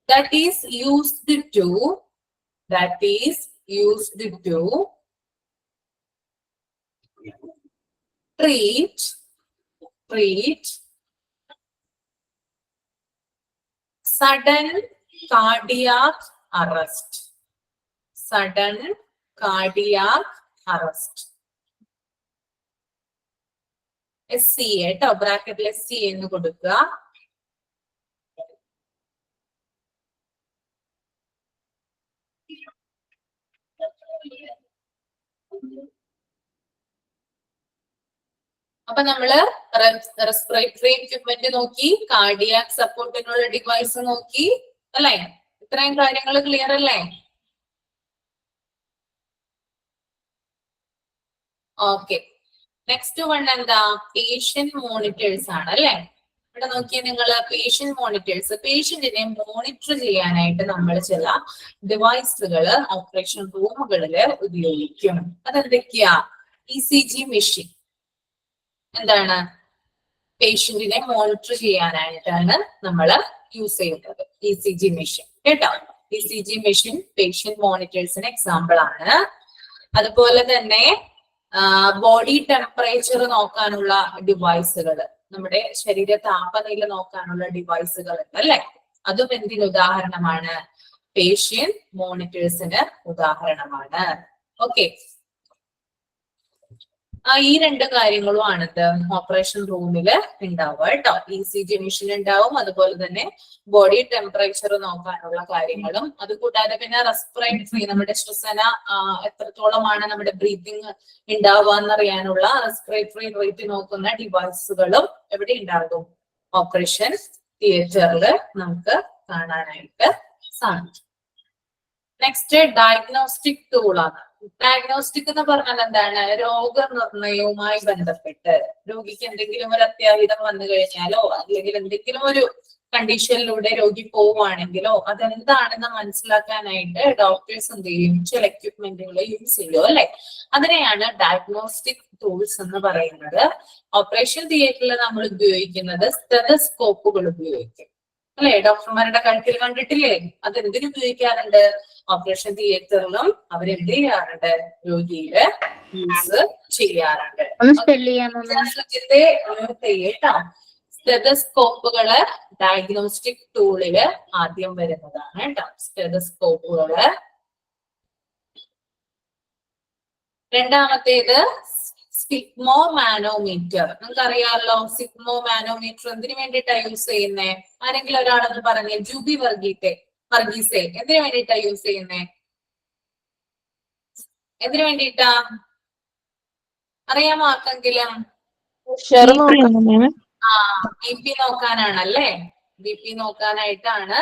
B: that is used to treat sudden cardiac arrest. SCA കേട്ടോ, ബ്രാക്കറ്റിൽ SCA എന്ന് കൊടുക്കുക. അപ്പൊ നമ്മള് റെസ്പിറേറ്ററി എക്യുപ്മെന്റ് നോക്കി, കാർഡിയാക് സപ്പോർട്ടിനുള്ള ഡിവൈസ് നോക്കി അല്ലേ. ഇത്രയും കാര്യങ്ങൾ ക്ലിയർ അല്ലേ? ഓക്കെ, നെക്സ്റ്റ് വൺ എന്താ, പേഷ്യന്റ് മോണിറ്റേഴ്സ് ആണ് അല്ലെ. ഇവിടെ നോക്കിയാൽ നിങ്ങൾ പേഷ്യന്റ് മോണിറ്റേഴ്സ്, പേഷ്യന്റിനെ മോണിറ്റർ ചെയ്യാനായിട്ട് നമ്മൾ ചില ഡിവൈസുകൾ ഓപ്പറേഷൻ റൂമുകളിൽ ഉപയോഗിക്കും. അതെന്തൊക്കെയാ? ECG machine. എന്താണ്? പേഷ്യന്റിനെ മോണിറ്റർ ചെയ്യാനായിട്ടാണ് നമ്മൾ യൂസ് ചെയ്യുന്നത് ECG മെഷീൻ കേട്ടോ. ECG മെഷീൻ പേഷ്യന്റ് മോണിറ്റേഴ്സിന് എക്സാമ്പിൾ ആണ്. അതുപോലെ തന്നെ ബോഡി ടെമ്പറേച്ചർ നോക്കാനുള്ള ഡിവൈസുകൾ, നമ്മുടെ ശരീര താപനില നോക്കാനുള്ള ഡിവൈസുകൾ ഉണ്ട് അല്ലെ. അതും എന്തിന് ഉദാഹരണമാണ്? പേഷ്യന്റ് മോണിറ്റേഴ്സിന് ഉദാഹരണമാണ്. ഓക്കെ, ഈ രണ്ട് കാര്യങ്ങളും ആണിത് ഓപ്പറേഷൻ റൂമില് ഉണ്ടാവുക കേട്ടോ. ECG മെഷീൻ ഉണ്ടാവും, അതുപോലെ തന്നെ ബോഡി ടെമ്പറേച്ചർ നോക്കാനുള്ള കാര്യങ്ങളും, അതുകൂടാതെ പിന്നെ റെസ്പിറേറ്ററി നമ്മുടെ ശ്വസന എത്രത്തോളമാണ് നമ്മുടെ ബ്രീത്തിങ് ഉണ്ടാവുക എന്നറിയാനുള്ള റെസ്പിറേറ്ററി റേറ്റ് നോക്കുന്ന ഡിവൈസുകളും എവിടെ ഉണ്ടാകും? ഓപ്പറേഷൻ തിയേറ്ററിൽ നമുക്ക് കാണാനായിട്ട് സാധിക്കും. നെക്സ്റ്റ് ഡയഗ്നോസ്റ്റിക് ടൂൾ ആണ്. ഡയഗ്നോസ്റ്റിക് എന്ന് പറഞ്ഞാൽ എന്താണ്? രോഗനിർണയവുമായി ബന്ധപ്പെട്ട് രോഗിക്ക് എന്തെങ്കിലും ഒരു അത്യാഹിതം വന്നു കഴിഞ്ഞാലോ അല്ലെങ്കിൽ എന്തെങ്കിലും ഒരു കണ്ടീഷനിലൂടെ രോഗി പോവുകയാണെങ്കിലോ അതെന്താണെന്ന് മനസ്സിലാക്കാനായിട്ട് ഡോക്ടേഴ്സ് എന്ത് ചെയ്യും? ചില എക്യുപ്മെന്റുകൾ യൂസ് ചെയ്യും അല്ലെ? അതിനെയാണ് ഡയഗ്നോസ്റ്റിക് ടൂൾസ് എന്ന് പറയുന്നത്. ഓപ്പറേഷൻ തിയേറ്ററിൽ നമ്മൾ ഉപയോഗിക്കുന്നത് സ്റ്റെതസ്കോപ്പുകൾ ഉപയോഗിക്കും അല്ലെ? ഡോക്ടർമാരുടെ കഴുത്തിൽ കണ്ടിട്ടില്ലേ? അതെന്തിനു ഉപയോഗിക്കാറുണ്ട്? ഓപ്പറേഷൻ തിയേറ്ററിലും അവരെന്ത് ചെയ്യാറുണ്ട്? രോഗിയെ യൂസ് ചെയ്യാറുണ്ട്. സ്റ്റെതസ്കോപ്പുകള് ഡയഗ്നോസ്റ്റിക് ടൂളില് ആദ്യം വരുന്നതാണ് കേട്ടോ. സ്റ്റെതസ്കോപ്പുകള്. രണ്ടാമത്തേത് സിഗ്മോ മാനോമീറ്റർ. നിങ്ങൾക്ക് അറിയാമല്ലോ സിഗ്മോ മാനോമീറ്റർ എന്തിനു വേണ്ടിയിട്ടാ യൂസ് ചെയ്യുന്നേ? ആരെങ്കിലും ഒരാളെന്ന് പറഞ്ഞേ. ജൂബി വർഗീസെ എന്തിനു വേണ്ടിയിട്ടാ യൂസ് ചെയ്യുന്നേ? എന്തിനു വേണ്ടിയിട്ടാ അറിയാമോ ആർക്കെങ്കിലും? BP നോക്കാനാണല്ലേ? BP നോക്കാനായിട്ടാണ്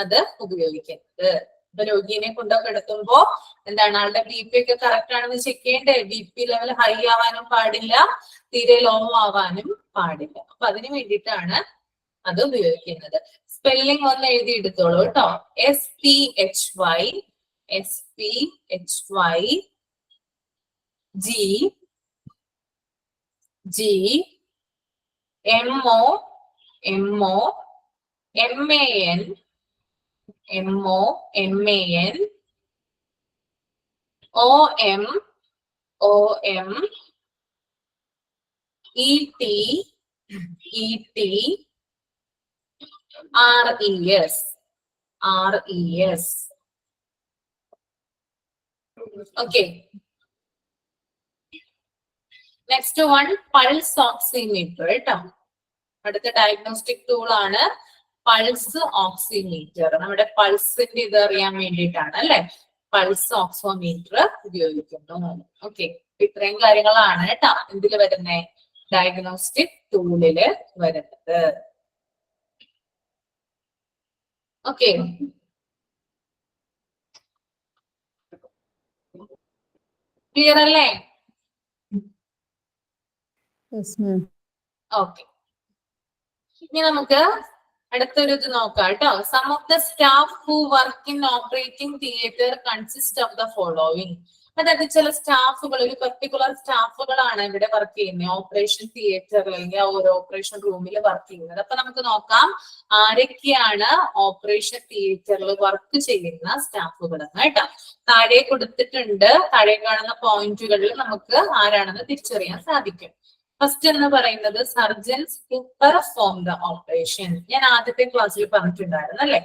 B: അത് ഉപയോഗിക്കുന്നത്. ഇപ്പൊ രോഗിനെ കൊണ്ടൊക്കെ എടുക്കുമ്പോ എന്താണ് ആളുടെ BP ഒക്കെ കറക്റ്റ് ആണെന്ന് ചെക്ക് ചെയ്യണ്ടേ? BP ലെവൽ ഹൈ ആവാനും പാടില്ല, തീരെ ലോ ആവാനും പാടില്ല. അപ്പൊ അതിനു വേണ്ടിയിട്ടാണ് അത് ഉപയോഗിക്കുന്നത്. സ്പെല്ലിംഗ് ഒന്ന് എഴുതി എടുത്തോളൂ കേട്ടോ. SPHY G MO MAN OM ET RES. Okay. Next one pulse oximeter കേട്ടോ. അടുത്ത ഡയഗ്നോസ്റ്റിക് ടൂൾ ആണ് പൾസ് ഓക്സിമീറ്റർ. നമ്മുടെ പൾസിന്റെ ഇത് അറിയാൻ വേണ്ടിയിട്ടാണ് അല്ലെ പൾസ് ഓക്സിമീറ്റർ ഉപയോഗിക്കുന്നു. ഓക്കെ, ഇത്രയും കാര്യങ്ങളാണ് കേട്ടോ എന്തില് വരുന്നേ? ഡയഗ്നോസ്റ്റിക് ടൂളില് വരുന്നത്. ഓക്കെ, ക്ലിയർ അല്ലേ? ഓക്കെ, ഇനി നമുക്ക് അടുത്തൊരു ഇത് നോക്കാം കേട്ടോ. Some of the staff who work in operating theatre consist of the following. അതായത് ചില സ്റ്റാഫുകൾ, ഒരു പെർട്ടിക്കുലർ സ്റ്റാഫുകളാണ് ഇവിടെ വർക്ക് ചെയ്യുന്നത് ഓപ്പറേഷൻ തിയേറ്ററിൽ അല്ലെങ്കിൽ ആ ഒരു ഓപ്പറേഷൻ റൂമിൽ വർക്ക് ചെയ്യുന്നത്. അപ്പൊ നമുക്ക് നോക്കാം ആരൊക്കെയാണ് ഓപ്പറേഷൻ തിയേറ്ററിൽ വർക്ക് ചെയ്യുന്ന സ്റ്റാഫുകൾ എന്ന് കേട്ടോ. താഴെ കൊടുത്തിട്ടുണ്ട്. താഴെ കാണുന്ന പോയിന്റുകളിൽ നമുക്ക് ആരാണെന്ന് തിരിച്ചറിയാൻ സാധിക്കും. ഫസ്റ്റ് എന്ന് പറയുന്നത് surgeons who perform the operation. ഞാൻ ആദ്യത്തെ ക്ലാസ്സിൽ പറഞ്ഞിട്ടുണ്ടായിരുന്നു അല്ലെ,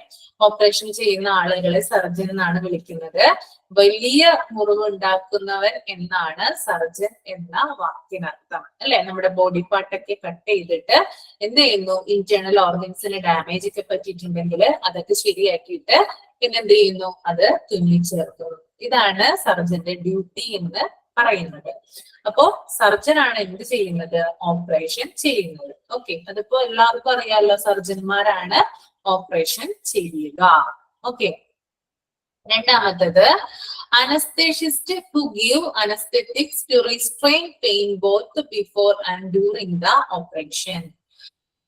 B: ഓപ്പറേഷൻ ചെയ്യുന്ന ആളുകളെ സർജൻ എന്നാണ് വിളിക്കുന്നത്. വലിയ മുറിവ് ഉണ്ടാക്കുന്നവൻ എന്നാണ് സർജൻ എന്ന വാക്കിനർത്ഥം അല്ലെ. നമ്മുടെ ബോഡി പാർട്ടൊക്കെ കട്ട് ചെയ്തിട്ട് എന്ത് ചെയ്യുന്നു? ഇന്റേണൽ ഓർഗൻസിന് ഡാമേജ് ഒക്കെ പറ്റിയിട്ടുണ്ടെങ്കിൽ അതൊക്കെ ശരിയാക്കിയിട്ട് പിന്നെ എന്ത് ചെയ്യുന്നു? അത് തുന്നിച്ചേർക്കുന്നു. ഇതാണ് സർജന്റെ ഡ്യൂട്ടി എന്ന് പറയുന്നത്. അപ്പോ സർജൻ ആണ് എന്ത് ചെയ്യുന്നത്? ഓപ്പറേഷൻ ചെയ്യുന്നത്. ഓക്കെ, അതിപ്പോ എല്ലാവർക്കും അറിയാലോ, സർജന്മാരാണ് ഓപ്പറേഷൻ ചെയ്യുക. ഓക്കെ, രണ്ടാമത്തത് anaesthetist who give anaesthetics to restrain pain both before and during the operation.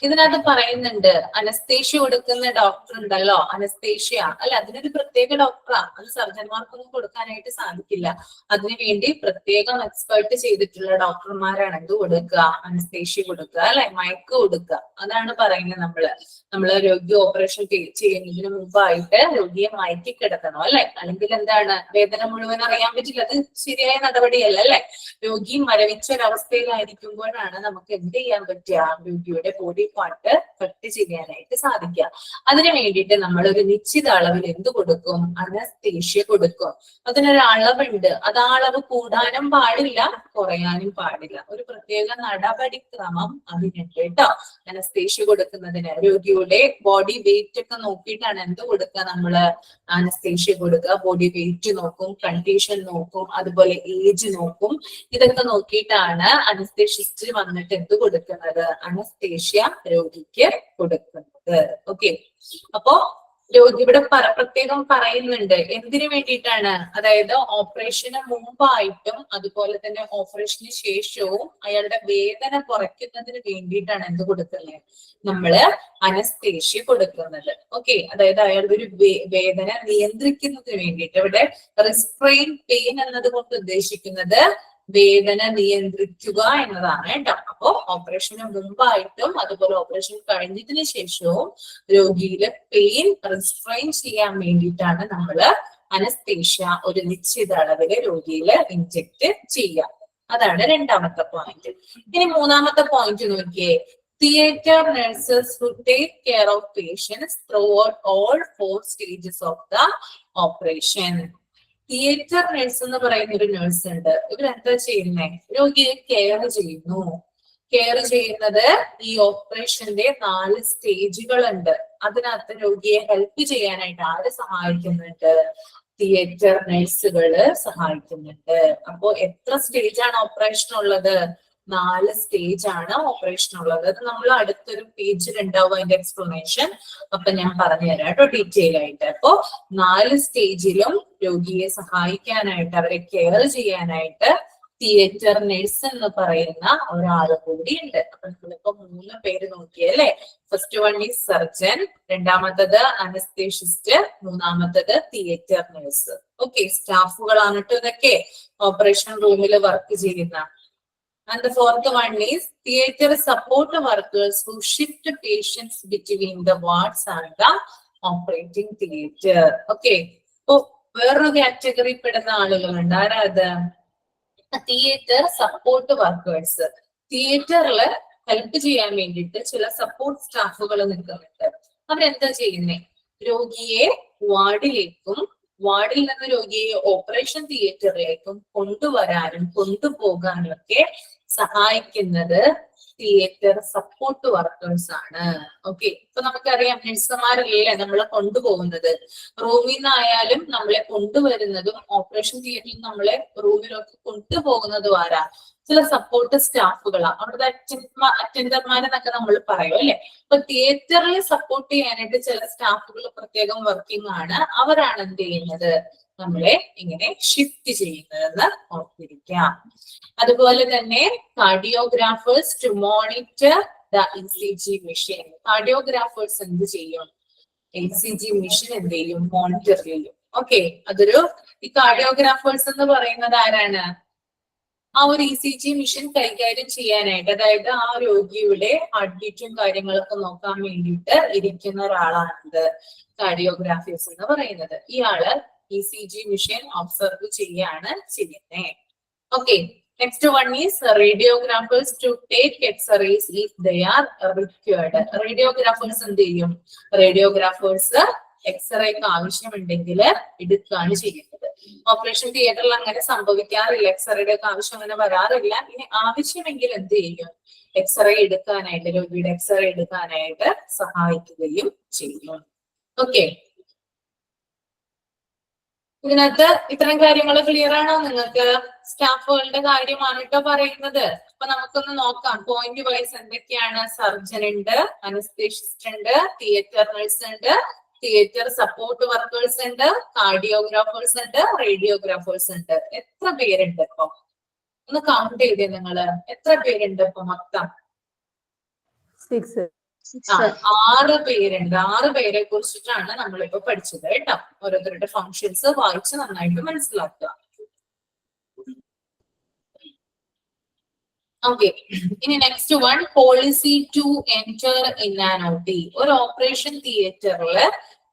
B: ഇതിനകത്ത് പറയുന്നുണ്ട് അനസ്തേഷ്യ കൊടുക്കുന്ന ഡോക്ടർ ഉണ്ടല്ലോ, അനസ്തേഷ്യ അല്ലെ, അതിനൊരു പ്രത്യേക ഡോക്ടറാ. അത് സർജന്മാർക്കൊന്നും കൊടുക്കാനായിട്ട് സാധിക്കില്ല. അതിനുവേണ്ടി പ്രത്യേകം എക്സ്പെർട്ട് ചെയ്തിട്ടുള്ള ഡോക്ടർമാരാണ് എന്ത് കൊടുക്കുക? അനസ്തേഷ്യ കൊടുക്കുക അല്ലെ, മയക്ക് കൊടുക്കുക. അതാണ് പറയുന്നത്. നമ്മള് രോഗി ഓപ്പറേഷൻ ചെയ്യുന്നതിന് മുമ്പായിട്ട് രോഗിയെ മയക്കി കിടത്തണം അല്ലെ, അല്ലെങ്കിൽ എന്താണ് വേദന മുഴുവൻ അറിയാൻ പറ്റില്ല. അത് ശരിയായ നടപടിയല്ല അല്ലെ. രോഗി മരവിച്ച ഒരവസ്ഥയിലായിരിക്കുമ്പോഴാണ് നമുക്ക് എന്ത് ചെയ്യാൻ പറ്റുക? രോഗിയുടെ ബോഡി പാർട്ട് കട്ട് ചെയ്യാനായിട്ട് സാധിക്കുക. അതിനു വേണ്ടിയിട്ട് നമ്മൾ ഒരു നിശ്ചിത അളവിൽ എന്ത് കൊടുക്കും? അനസ്തേഷ്യ കൊടുക്കും. അതിനൊരു അളവുണ്ട്. അത് ആ അളവ് കൂടാനും പാടില്ല, കുറയാനും പാടില്ല. ഒരു പ്രത്യേക നടപടിക്രമം അതിനുണ്ട് കേട്ടോ. അനസ്തേഷ്യ കൊടുക്കുന്നതിന് രോഗിയുടെ ബോഡി വെയിറ്റ് ഒക്കെ നോക്കിയിട്ടാണ് എന്ത് കൊടുക്കുക? നമ്മള് അനസ്തേഷ്യ കൊടുക്കുക. ബോഡി വെയിറ്റ് നോക്കും, കണ്ടീഷൻ നോക്കും, അതുപോലെ ഏജ് നോക്കും. ഇതൊക്കെ നോക്കിയിട്ടാണ് അനസ്തേഷ്യസ്റ്റ് വന്നിട്ട് എന്ത് കൊടുക്കുന്നത്? അനസ്തേഷ്യ രോഗിക്ക് കൊടുക്കുന്നത്. ഓക്കെ, അപ്പോ രോഗി ഇവിടെ പ്രത്യേകം പറയുന്നുണ്ട് എന്തിനു വേണ്ടിയിട്ടാണ്, അതായത് ഓപ്പറേഷന് മുമ്പായിട്ടും അതുപോലെ തന്നെ ഓപ്പറേഷന് ശേഷവും അയാളുടെ വേദന കുറയ്ക്കുന്നതിന് വേണ്ടിയിട്ടാണ് എന്ത് കൊടുക്കുന്നത്? നമ്മള് അനസ്തേഷ്യ കൊടുക്കുന്നത്. ഓക്കെ, അതായത് അയാളുടെ ഒരു വേദന നിയന്ത്രിക്കുന്നതിന് വേണ്ടിയിട്ട്. ഇവിടെ റിസ്ട്രെയിൻ പെയിൻ എന്നതുകൊണ്ട് ഉദ്ദേശിക്കുന്നത് വേദന നിയന്ത്രിക്കുക എന്നതാണ് കേട്ടോ. അപ്പോ ഓപ്പറേഷന് മുമ്പായിട്ടും അതുപോലെ ഓപ്പറേഷൻ കഴിഞ്ഞതിന് ശേഷവും രോഗിയിലെ പെയിൻ റിസ്ട്രെയിൻ ചെയ്യാൻ വേണ്ടിയിട്ടാണ് നമ്മള് അനസ്തേഷ്യ ഒരു നിശ്ചിത അളവില് രോഗിയില് ഇൻജെക്ട് ചെയ്യുക. അതാണ് രണ്ടാമത്തെ പോയിന്റ്. ഇനി മൂന്നാമത്തെ പോയിന്റ് നോക്കിയേ. Theatre nurses who take care of patients throughout all 4 stages of the operation. Theatre nurse എന്ന് പറയുന്ന ഒരു നഴ്സ് ഉണ്ട്. ഇവരെന്താ ചെയ്യുന്നേ? രോഗിയെ കെയർ ചെയ്യുന്നു. കെയർ ചെയ്യുന്നത് ഈ ഓപ്പറേഷന്റെ 4 സ്റ്റേജുകളുണ്ട്. അതിനകത്ത് രോഗിയെ ഹെൽപ്പ് ചെയ്യാനായിട്ട് ആര് സഹായിക്കുന്നുണ്ട്? തിയേറ്റർ നഴ്സുകള് സഹായിക്കുന്നുണ്ട്. അപ്പോ എത്ര സ്റ്റേജാണ് ഓപ്പറേഷൻ ഉള്ളത്? 4 സ്റ്റേജ് ആണ് ഓപ്പറേഷൻ ഉള്ളത്. അത് നമ്മൾ അടുത്തൊരു പേജിൽ ഉണ്ടാവും അതിന്റെ എക്സ്പ്ലനേഷൻ. അപ്പൊ ഞാൻ പറഞ്ഞുതരാം കേട്ടോ ഡീറ്റെയിൽ ആയിട്ട്. അപ്പോ 4 സ്റ്റേജിലും രോഗിയെ സഹായിക്കാനായിട്ട്, അവരെ കെയർ ചെയ്യാനായിട്ട് തിയേറ്റർ നഴ്സ് എന്ന് പറയുന്ന ഒരാള് കൂടി ഉണ്ട്. അപ്പൊ നമ്മളിപ്പോ 3 പേര് നോക്കിയല്ലേ. ഫസ്റ്റ് വൺ ഈസ് സർജൻ, രണ്ടാമത്തത് അനസ്തേഷ്യസ്റ്റ്, മൂന്നാമത്തത് തിയേറ്റർ നഴ്സ്. ഓക്കെ, സ്റ്റാഫുകളാണ് കേട്ടോ ഇതൊക്കെ ഓപ്പറേഷൻ റൂമിൽ വർക്ക് ചെയ്യുന്ന. And the fourth one is theatre support workers who shift patients between the wards and the operating theatre. Okay. So, വേറൊരു കാറ്റഗറി പെടുന്ന ആളുകളുണ്ട്. ആരാ അത്? Theatre support workers. തിയേറ്ററില് ഹെൽപ്പ് ചെയ്യാൻ വേണ്ടിയിട്ട് ചില സപ്പോർട്ട് സ്റ്റാഫുകൾ നിൽക്കുന്നുണ്ട്. അവരെന്താ ചെയ്യുന്നേ? രോഗിയെ വാർഡിലേക്കും വാർഡിൽ നിന്ന് രോഗിയെ ഓപ്പറേഷൻ തിയേറ്ററിലേക്കും കൊണ്ടുവരാനും കൊണ്ടുപോകാനും ഒക്കെ സഹായിക്കുന്നത് തിയേറ്റർ സപ്പോർട്ട് വർക്കേഴ്സ് ആണ്. ഓക്കെ, ഇപ്പൊ നമുക്കറിയാം നഴ്സുമാരല്ലേ നമ്മളെ കൊണ്ടുപോകുന്നത്. റൂമിൽ നിന്നായാലും നമ്മളെ കൊണ്ടുവരുന്നതും ഓപ്പറേഷൻ തിയേറ്ററിൽ നമ്മളെ റൂമിലൊക്കെ കൊണ്ടുപോകുന്നതും ആരാ? ചില സപ്പോർട്ട് സ്റ്റാഫുകളാണ്. അവിടുത്തെ അറ്റൻഡർമാരെന്നൊക്കെ നമ്മൾ പറയും അല്ലെ. അപ്പൊ തിയേറ്ററിൽ സപ്പോർട്ട് ചെയ്യാനായിട്ട് ചില സ്റ്റാഫുകൾ പ്രത്യേകം വർക്കിംഗ് ആണ്. അവരാണ് എന്ത് ചെയ്യുന്നത്? നമ്മളെ ഇങ്ങനെ ഷിഫ്റ്റ് ചെയ്യുന്നതെന്ന് ഓർത്തിരിക്കാം. അതുപോലെ തന്നെ cardiographers to monitor the ECG machine. Cardiographers എന്ത് ചെയ്യും? ECG മെഷീൻ എന്ത് ചെയ്യും? മോണിറ്റർ ചെയ്യും. ഓക്കെ, ഈ കാർഡിയോഗ്രാഫേഴ്സ് എന്ന് പറയുന്നത് ആരാണ്? ആ ഒരു ECG മെഷീൻ കൈകാര്യം ചെയ്യാനായിട്ട്, അതായത് ആ രോഗിയുടെ ഹാർട്ട് ബീറ്റും കാര്യങ്ങളൊക്കെ നോക്കാൻ വേണ്ടിയിട്ട് ഇരിക്കുന്ന ഒരാളാണിത് കാർഡിയോഗ്രാഫേഴ്സ് എന്ന് പറയുന്നത്. ഇയാള് ECG മെഷീൻ ഒബ്സർവ് ചെയ്യാണ് ചെയ്യുന്നേ. Okay, next one is radiographers to take X-rays if they are required. Radiographers എന്ത് ചെയ്യും? റേഡിയോഗ്രാഫേഴ്സ് എക്സ്റേക്ക് ആവശ്യമുണ്ടെങ്കിൽ എടുക്കുകയാണ് ചെയ്യുന്നത്. ഓപ്പറേഷൻ തിയേറ്ററിൽ അങ്ങനെ സംഭവിക്കാറില്ല. എക്സ്റേയുടെ ഒക്കെ ആവശ്യം അങ്ങനെ വരാറില്ല. ഇനി ആവശ്യമെങ്കിൽ എന്ത് ചെയ്യും? എക്സ്റേ എടുക്കാനായിട്ട്, രോഗിയുടെ എക്സ്റേ എടുക്കാനായിട്ട് സഹായിക്കുകയും ചെയ്യും. ഓക്കെ, ഇതിനകത്ത് ഇത്തരം കാര്യങ്ങൾ ക്ലിയർ ആണോ നിങ്ങൾക്ക്? സ്റ്റാഫുകളുടെ കാര്യമാണ് കേട്ടോ പറയുന്നത്. അപ്പൊ നമുക്കൊന്ന് നോക്കാം പോയിന്റ് വൈസ് എന്തൊക്കെയാണ്. സർജൻ ഉണ്ട്, അനസ്തേഷ്യസ്റ്റ് ഉണ്ട്, തിയേറ്റർ നഴ്സ് ഉണ്ട്, തിയേറ്റർ സപ്പോർട്ട് വർക്കേഴ്സ് ഉണ്ട്, കാർഡിയോഗ്രാഫേഴ്സ് ഉണ്ട്, റേഡിയോഗ്രാഫേഴ്സ് ഉണ്ട്. എത്ര പേരുണ്ട് ഇപ്പൊ? ഒന്ന് കൗണ്ട് ചെയ്തേ നിങ്ങള്. എത്ര പേരുണ്ട് ഇപ്പൊ മൊത്തം?
D: 6.
B: 6 പേരുണ്ട്. 6 പേരെ കുറിച്ചിട്ടാണ് നമ്മളിപ്പോ പഠിച്ചത് കേട്ടോ. ഓരോരുത്തരുടെ ഫങ്ഷൻസ് വായിച്ച് നന്നായിട്ട് മനസ്സിലാക്കുക. ഓക്കെ, ഇനി next one, policy to enter in an OT. ഒരു ഓപ്പറേഷൻ തിയേറ്ററില്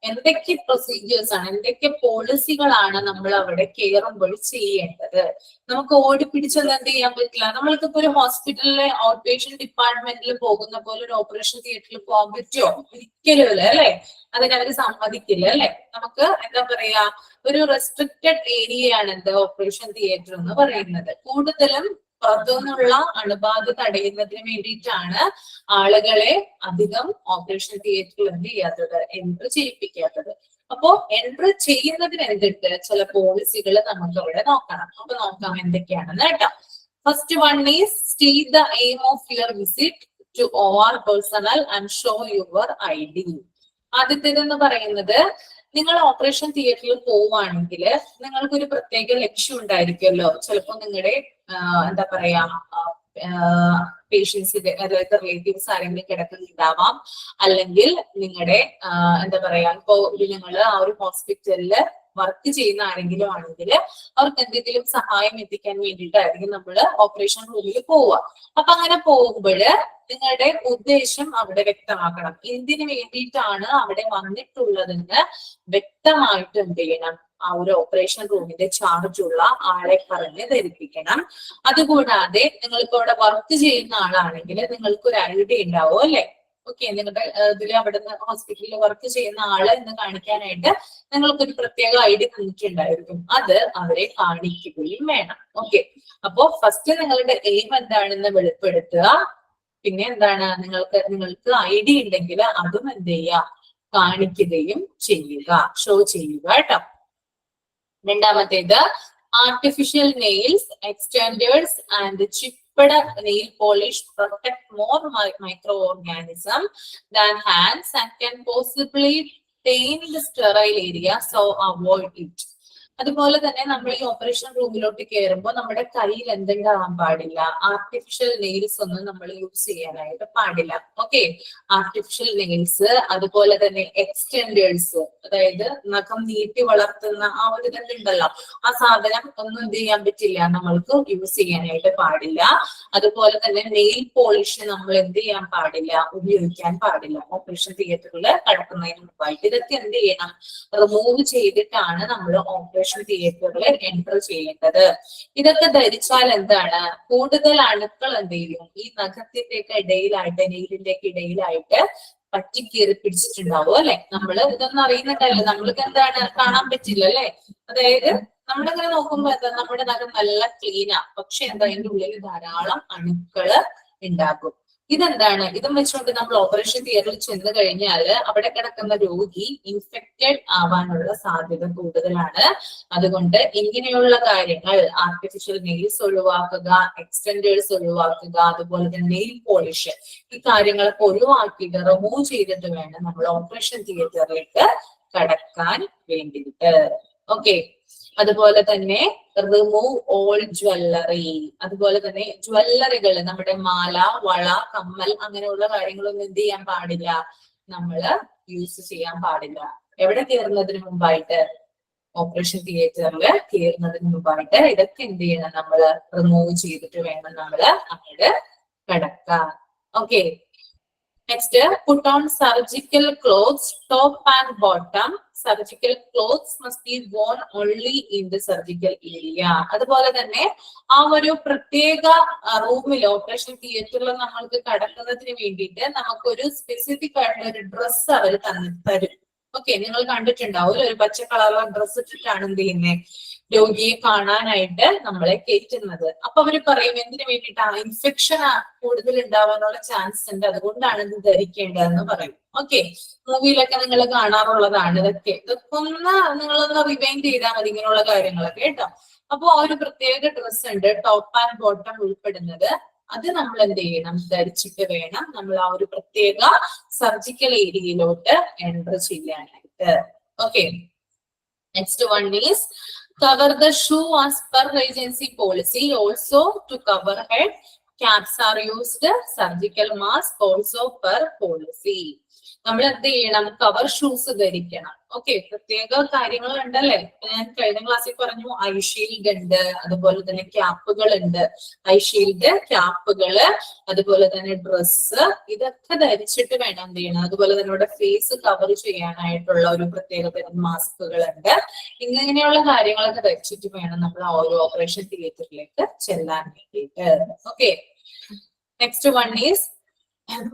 B: എന്തൊക്കെ പ്രൊസീജിയേഴ്സ് ആണ്, എന്തൊക്കെ പോളിസികളാണ് നമ്മൾ അവിടെ കയറുമ്പോൾ ചെയ്യേണ്ടത്. നമുക്ക് ഓടിപ്പിടിച്ചത് എന്ത് ചെയ്യാൻ പറ്റില്ല. നമ്മൾക്കിപ്പോ ഒരു ഹോസ്പിറ്റലിലെ ഔട്ട് പേഷ്യന്റ് ഡിപ്പാർട്ട്മെന്റിൽ പോകുന്ന പോലെ ഒരു ഓപ്പറേഷൻ തിയേറ്ററിൽ പോകാൻ പറ്റുമോ? ഒരിക്കലും ഇല്ല അല്ലെ. അതിനവര് സമ്മതിക്കില്ല അല്ലെ. നമുക്ക് എന്താ പറയാ, ഒരു റെസ്ട്രിക്റ്റഡ് ഏരിയയാണ് എന്ത് ഓപ്പറേഷൻ തിയേറ്റർ എന്ന് പറയുന്നത്. കൂടുതലും പുറത്തുനിന്നുള്ള അണുബാധ തടയുന്നതിന് വേണ്ടിയിട്ടാണ് ആളുകളെ അധികം ഓപ്പറേഷൻ തിയേറ്ററിൽ എന്ത് ചെയ്യാത്തത്, എൻട്രി ചെയ്യിപ്പിക്കാത്തത്. അപ്പോ എൻട്രി ചെയ്യുന്നതിന് എന്തിട്ട് ചില പോളിസികൾ നമുക്ക് അവിടെ നോക്കണം. അപ്പൊ നോക്കാം എന്തൊക്കെയാണെന്ന് കേട്ടോ. First one is state the aim of your visit to OR personnel and show your ID. ആദ്യത്തേതെന്ന് പറയുന്നത്, നിങ്ങൾ ഓപ്പറേഷൻ തിയേറ്ററിൽ പോവുകയാണെങ്കിൽ നിങ്ങൾക്കൊരു പ്രത്യേക ലക്ഷ്യം ഉണ്ടായിരിക്കുമല്ലോ. ചിലപ്പോൾ നിങ്ങളുടെ എന്താ പറയാ പേഷ്യൻസിന്റെ, അതായത് റിലേറ്റീവ്സ് ആരെങ്കിലും കിടക്കുന്നുണ്ടാവാം, അല്ലെങ്കിൽ നിങ്ങളുടെ എന്താ പറയാ, ഇപ്പോ നിങ്ങൾ ആ ഒരു ഹോസ്പിറ്റലില് വർക്ക് ചെയ്യുന്ന ആരെങ്കിലും ആണെങ്കിൽ അവർക്ക് എന്തെങ്കിലും സഹായം എത്തിക്കാൻ വേണ്ടിയിട്ടായിരിക്കും നമ്മൾ ഓപ്പറേഷൻ റൂമിൽ പോവുക. അപ്പൊ അങ്ങനെ പോകുമ്പോൾ നിങ്ങളുടെ ഉദ്ദേശം അവിടെ വ്യക്തമാക്കണം. എന്തിനു വേണ്ടിയിട്ടാണ് അവിടെ വന്നിട്ടുള്ളതെന്ന് വ്യക്തമായിട്ട് എന്ത് ചെയ്യണം, ആ ഒരു ഓപ്പറേഷൻ റൂമിന്റെ ചാർജ് ഉള്ള ആളെ പറഞ്ഞ് ധരിപ്പിക്കണം. അതുകൂടാതെ നിങ്ങളിപ്പോ അവിടെ വർക്ക് ചെയ്യുന്ന ആളാണെങ്കിൽ നിങ്ങൾക്ക് ഒരു ഐഡിയ ഉണ്ടാവും അല്ലെ. ഓക്കെ, നിങ്ങളുടെ ഇതിൽ അവിടുന്ന് ഹോസ്പിറ്റലിൽ വർക്ക് ചെയ്യുന്ന ആള് എന്ന് കാണിക്കാനായിട്ട് നിങ്ങൾക്കൊരു പ്രത്യേക ഐഡി തന്നിട്ടുണ്ടായിരിക്കും. അത് അവരെ കാണിക്കുകയും വേണം. ഓക്കെ, അപ്പോ ഫസ്റ്റ് നിങ്ങളുടെ എയിം എന്താണെന്ന് വെളിപ്പെടുത്തുക. പിന്നെ എന്താണ്, നിങ്ങൾക്ക് ഐഡി ഉണ്ടെങ്കിൽ അതും എന്ത് ചെയ്യുക, കാണിക്കുകയും ചെയ്യുക, ഷോ ചെയ്യുക കേട്ടോ. രണ്ടാമത്തേത്, artificial nails, extenders and chipped nail polish protect more microorganism than hands and can possibly stain the sterile area, so avoid it. അതുപോലെ തന്നെ നമ്മൾ ഈ ഓപ്പറേഷൻ റൂമിലോട്ട് കയറുമ്പോൾ നമ്മുടെ കയ്യിൽ എന്തുണ്ടാവാൻ പാടില്ല, ആർട്ടിഫിഷ്യൽ നെയിൽസ് ഒന്നും നമ്മൾ യൂസ് ചെയ്യാനായിട്ട് പാടില്ല. ഓക്കെ, ആർട്ടിഫിഷ്യൽ നെയിൽസ്, അതുപോലെ തന്നെ എക്സ്റ്റൻഡേഴ്സ്, അതായത് നഖം നീട്ടി വളർത്തുന്ന ആ ഒരു ഇതുണ്ടല്ലോ, ആ സാധനം ഒന്നും എന്ത് ചെയ്യാൻ പറ്റില്ല, നമ്മൾക്ക് യൂസ് ചെയ്യാനായിട്ട് പാടില്ല. അതുപോലെ തന്നെ നെയിൽ പോളിഷ് നമ്മൾ എന്ത് ചെയ്യാൻ പാടില്ല, ഉപയോഗിക്കാൻ പാടില്ല ഓപ്പറേഷൻ തിയേറ്ററിൽ കടക്കുന്നതിന് മുമ്പായിട്ട്. ഇതൊക്കെ എന്ത് ചെയ്യണം, റിമൂവ് ചെയ്തിട്ടാണ് നമ്മൾ ഓപ്പറേഷൻ തിയേറ്ററിൽ എൻറ്റർ ചെയ്യേണ്ടത്. ഇതൊക്കെ ധരിച്ചാൽ എന്താണ്, കൂടുതൽ അണുക്കൾ എന്ത് ചെയ്യും, ഈ നഖത്തിന്റെ ഒക്കെ ഇടയിലായിട്ട്, നെയിലിന്റെ ഒക്കെ ഇടയിലായിട്ട് പറ്റിക്കേറി പിടിച്ചിട്ടുണ്ടാവും അല്ലെ. നമ്മള് ഇതൊന്നും അറിയുന്നുണ്ടല്ലോ, നമ്മൾക്ക് എന്താണ് കാണാൻ പറ്റില്ല അല്ലെ. അതായത് നമ്മളിങ്ങനെ നോക്കുമ്പോ എന്താ, നമ്മുടെ നഖം നല്ല ക്ലീനാ, പക്ഷെ എന്താ, അതിന്റെ ഉള്ളിൽ ധാരാളം അണുക്കള് ഉണ്ടാകും. ഇതെന്താണ്, ഇതും വെച്ചുകൊണ്ട് നമ്മൾ ഓപ്പറേഷൻ തിയേറ്ററിൽ ചെന്ന് കഴിഞ്ഞാൽ അവിടെ കിടക്കുന്ന രോഗി ഇൻഫെക്റ്റഡ് ആവാനുള്ള സാധ്യത കൂടുതലാണ്. അതുകൊണ്ട് ഇങ്ങനെയുള്ള കാര്യങ്ങൾ, ആർട്ടിഫിഷ്യൽ നെയിൽസ് ഒഴിവാക്കുക, എക്സ്റ്റൻഡേഴ്സ് ഒഴിവാക്കുക, അതുപോലെ തന്നെ നെയിൽ പോളിഷ്, ഈ കാര്യങ്ങളൊക്കെ ഒഴിവാക്കിയിട്ട് റിമൂവ് ചെയ്തിട്ട് വേണം നമ്മൾ ഓപ്പറേഷൻ തിയേറ്ററിലേക്ക് കടക്കാൻ വേണ്ടിയിട്ട്. ഓക്കെ, അതുപോലെ തന്നെ റിമൂവ് ഓൾ ജ്വല്ലറി, അതുപോലെ തന്നെ ജ്വല്ലറികൾ, നമ്മുടെ മാല, വള, കമ്മൽ, അങ്ങനെയുള്ള കാര്യങ്ങളൊന്നും എന്ത് ചെയ്യാൻ പാടില്ല, നമ്മള് യൂസ് ചെയ്യാൻ പാടില്ല. എവിടെ കയറുന്നതിന് മുമ്പായിട്ട്, ഓപ്പറേഷൻ തിയേറ്ററിൽ കയറുന്നതിന് മുമ്പായിട്ട് ഇതൊക്കെ എന്ത് ചെയ്യണം, നമ്മള് റിമൂവ് ചെയ്തിട്ട് വേണം നമ്മള് അങ്ങോട്ട് കടക്കാൻ. Okay, next, put on surgical clothes, top and bottom. Surgical clothes must be worn only in the surgical area. അതുപോലെ തന്നെ ആ ഒരു പ്രത്യേക റൂമിൽ, ഓപ്പറേഷൻ തിയേറ്ററിൽ നമ്മൾക്ക് കടക്കുന്നതിന് വേണ്ടിയിട്ട് നമുക്കൊരു സ്പെസിഫിക് ആയിട്ടുള്ള ഒരു ഡ്രസ്സ് അവർ തരും. ഓക്കെ, നിങ്ങൾ കണ്ടിട്ടുണ്ടാവും, ഒരു പച്ച കളറുള്ള ഡ്രസ്സ് ഇട്ടിട്ടാണ് എന്ത് ചെയ്യുന്നത്, രോഗിയെ കാണാനായിട്ട് നമ്മളെ കയറ്റുന്നത്. അപ്പൊ അവര് പറയും എന്തിനു വേണ്ടിയിട്ടാണ്, ഇൻഫെക്ഷൻ കൂടുതൽ ഉണ്ടാവാനുള്ള ചാൻസ് ഉണ്ട്, അതുകൊണ്ടാണ് ഇത് ധരിക്കേണ്ടതെന്ന് പറയും. ഓക്കെ, മൂവിയിലൊക്കെ നിങ്ങൾ കാണാറുള്ളതാണ് ഇതൊക്കെ. ഇതൊക്കെ ഒന്ന് നിങ്ങളൊന്ന് റിവൈൻഡ് ചെയ്താൽ മതി ഇങ്ങനെയുള്ള കാര്യങ്ങളൊക്കെ കേട്ടോ. അപ്പൊ ആ ഒരു പ്രത്യേക ഡ്രസ്സ് ഉണ്ട്, ടോപ്പ് ആൻഡ് ബോട്ടം ഉൾപ്പെടുന്നത്. അത് നമ്മൾ എന്ത് ചെയ്യണം, ധരിച്ചിട്ട് വേണം നമ്മൾ ആ ഒരു പ്രത്യേക സർജിക്കൽ ഏരിയയിലോട്ട് എൻറ്റർ ചെയ്യാനായിട്ട്. Okay, next one is cover the shoe as per agency policy, also to cover head. Caps are used, surgical mask also per policy. നമ്മൾ എന്ത് ചെയ്യണം? കവർ ഷൂസ് ധരിക്കണം. ഓക്കെ, പ്രത്യേക കാര്യങ്ങൾ ഉണ്ടല്ലേ. ഞാൻ കഴിഞ്ഞ ക്ലാസ്സിൽ പറഞ്ഞു ഐ ഷീൽഡ് ഉണ്ട്, അതുപോലെ തന്നെ ക്യാപ്പുകൾ ഉണ്ട്. ഐ ഷീൽഡ്, ക്യാപ്പുകള്, അതുപോലെ തന്നെ ഡ്രസ്സ്, ഇതൊക്കെ ധരിച്ചിട്ട് വേണം എന്ത് ചെയ്യണം. അതുപോലെ തന്നെ ഇവിടെ ഫേസ് കവർ ചെയ്യാനായിട്ടുള്ള ഒരു പ്രത്യേക തരം മാസ്കുകൾ ഉണ്ട്. ഇങ്ങനെയുള്ള കാര്യങ്ങളൊക്കെ ധരിച്ചിട്ട് വേണം നമ്മൾ ആ ഒരു ഓപ്പറേഷൻ തിയേറ്ററിലേക്ക് ചെല്ലാൻ വേണ്ടിയിട്ട്. Okay, next one is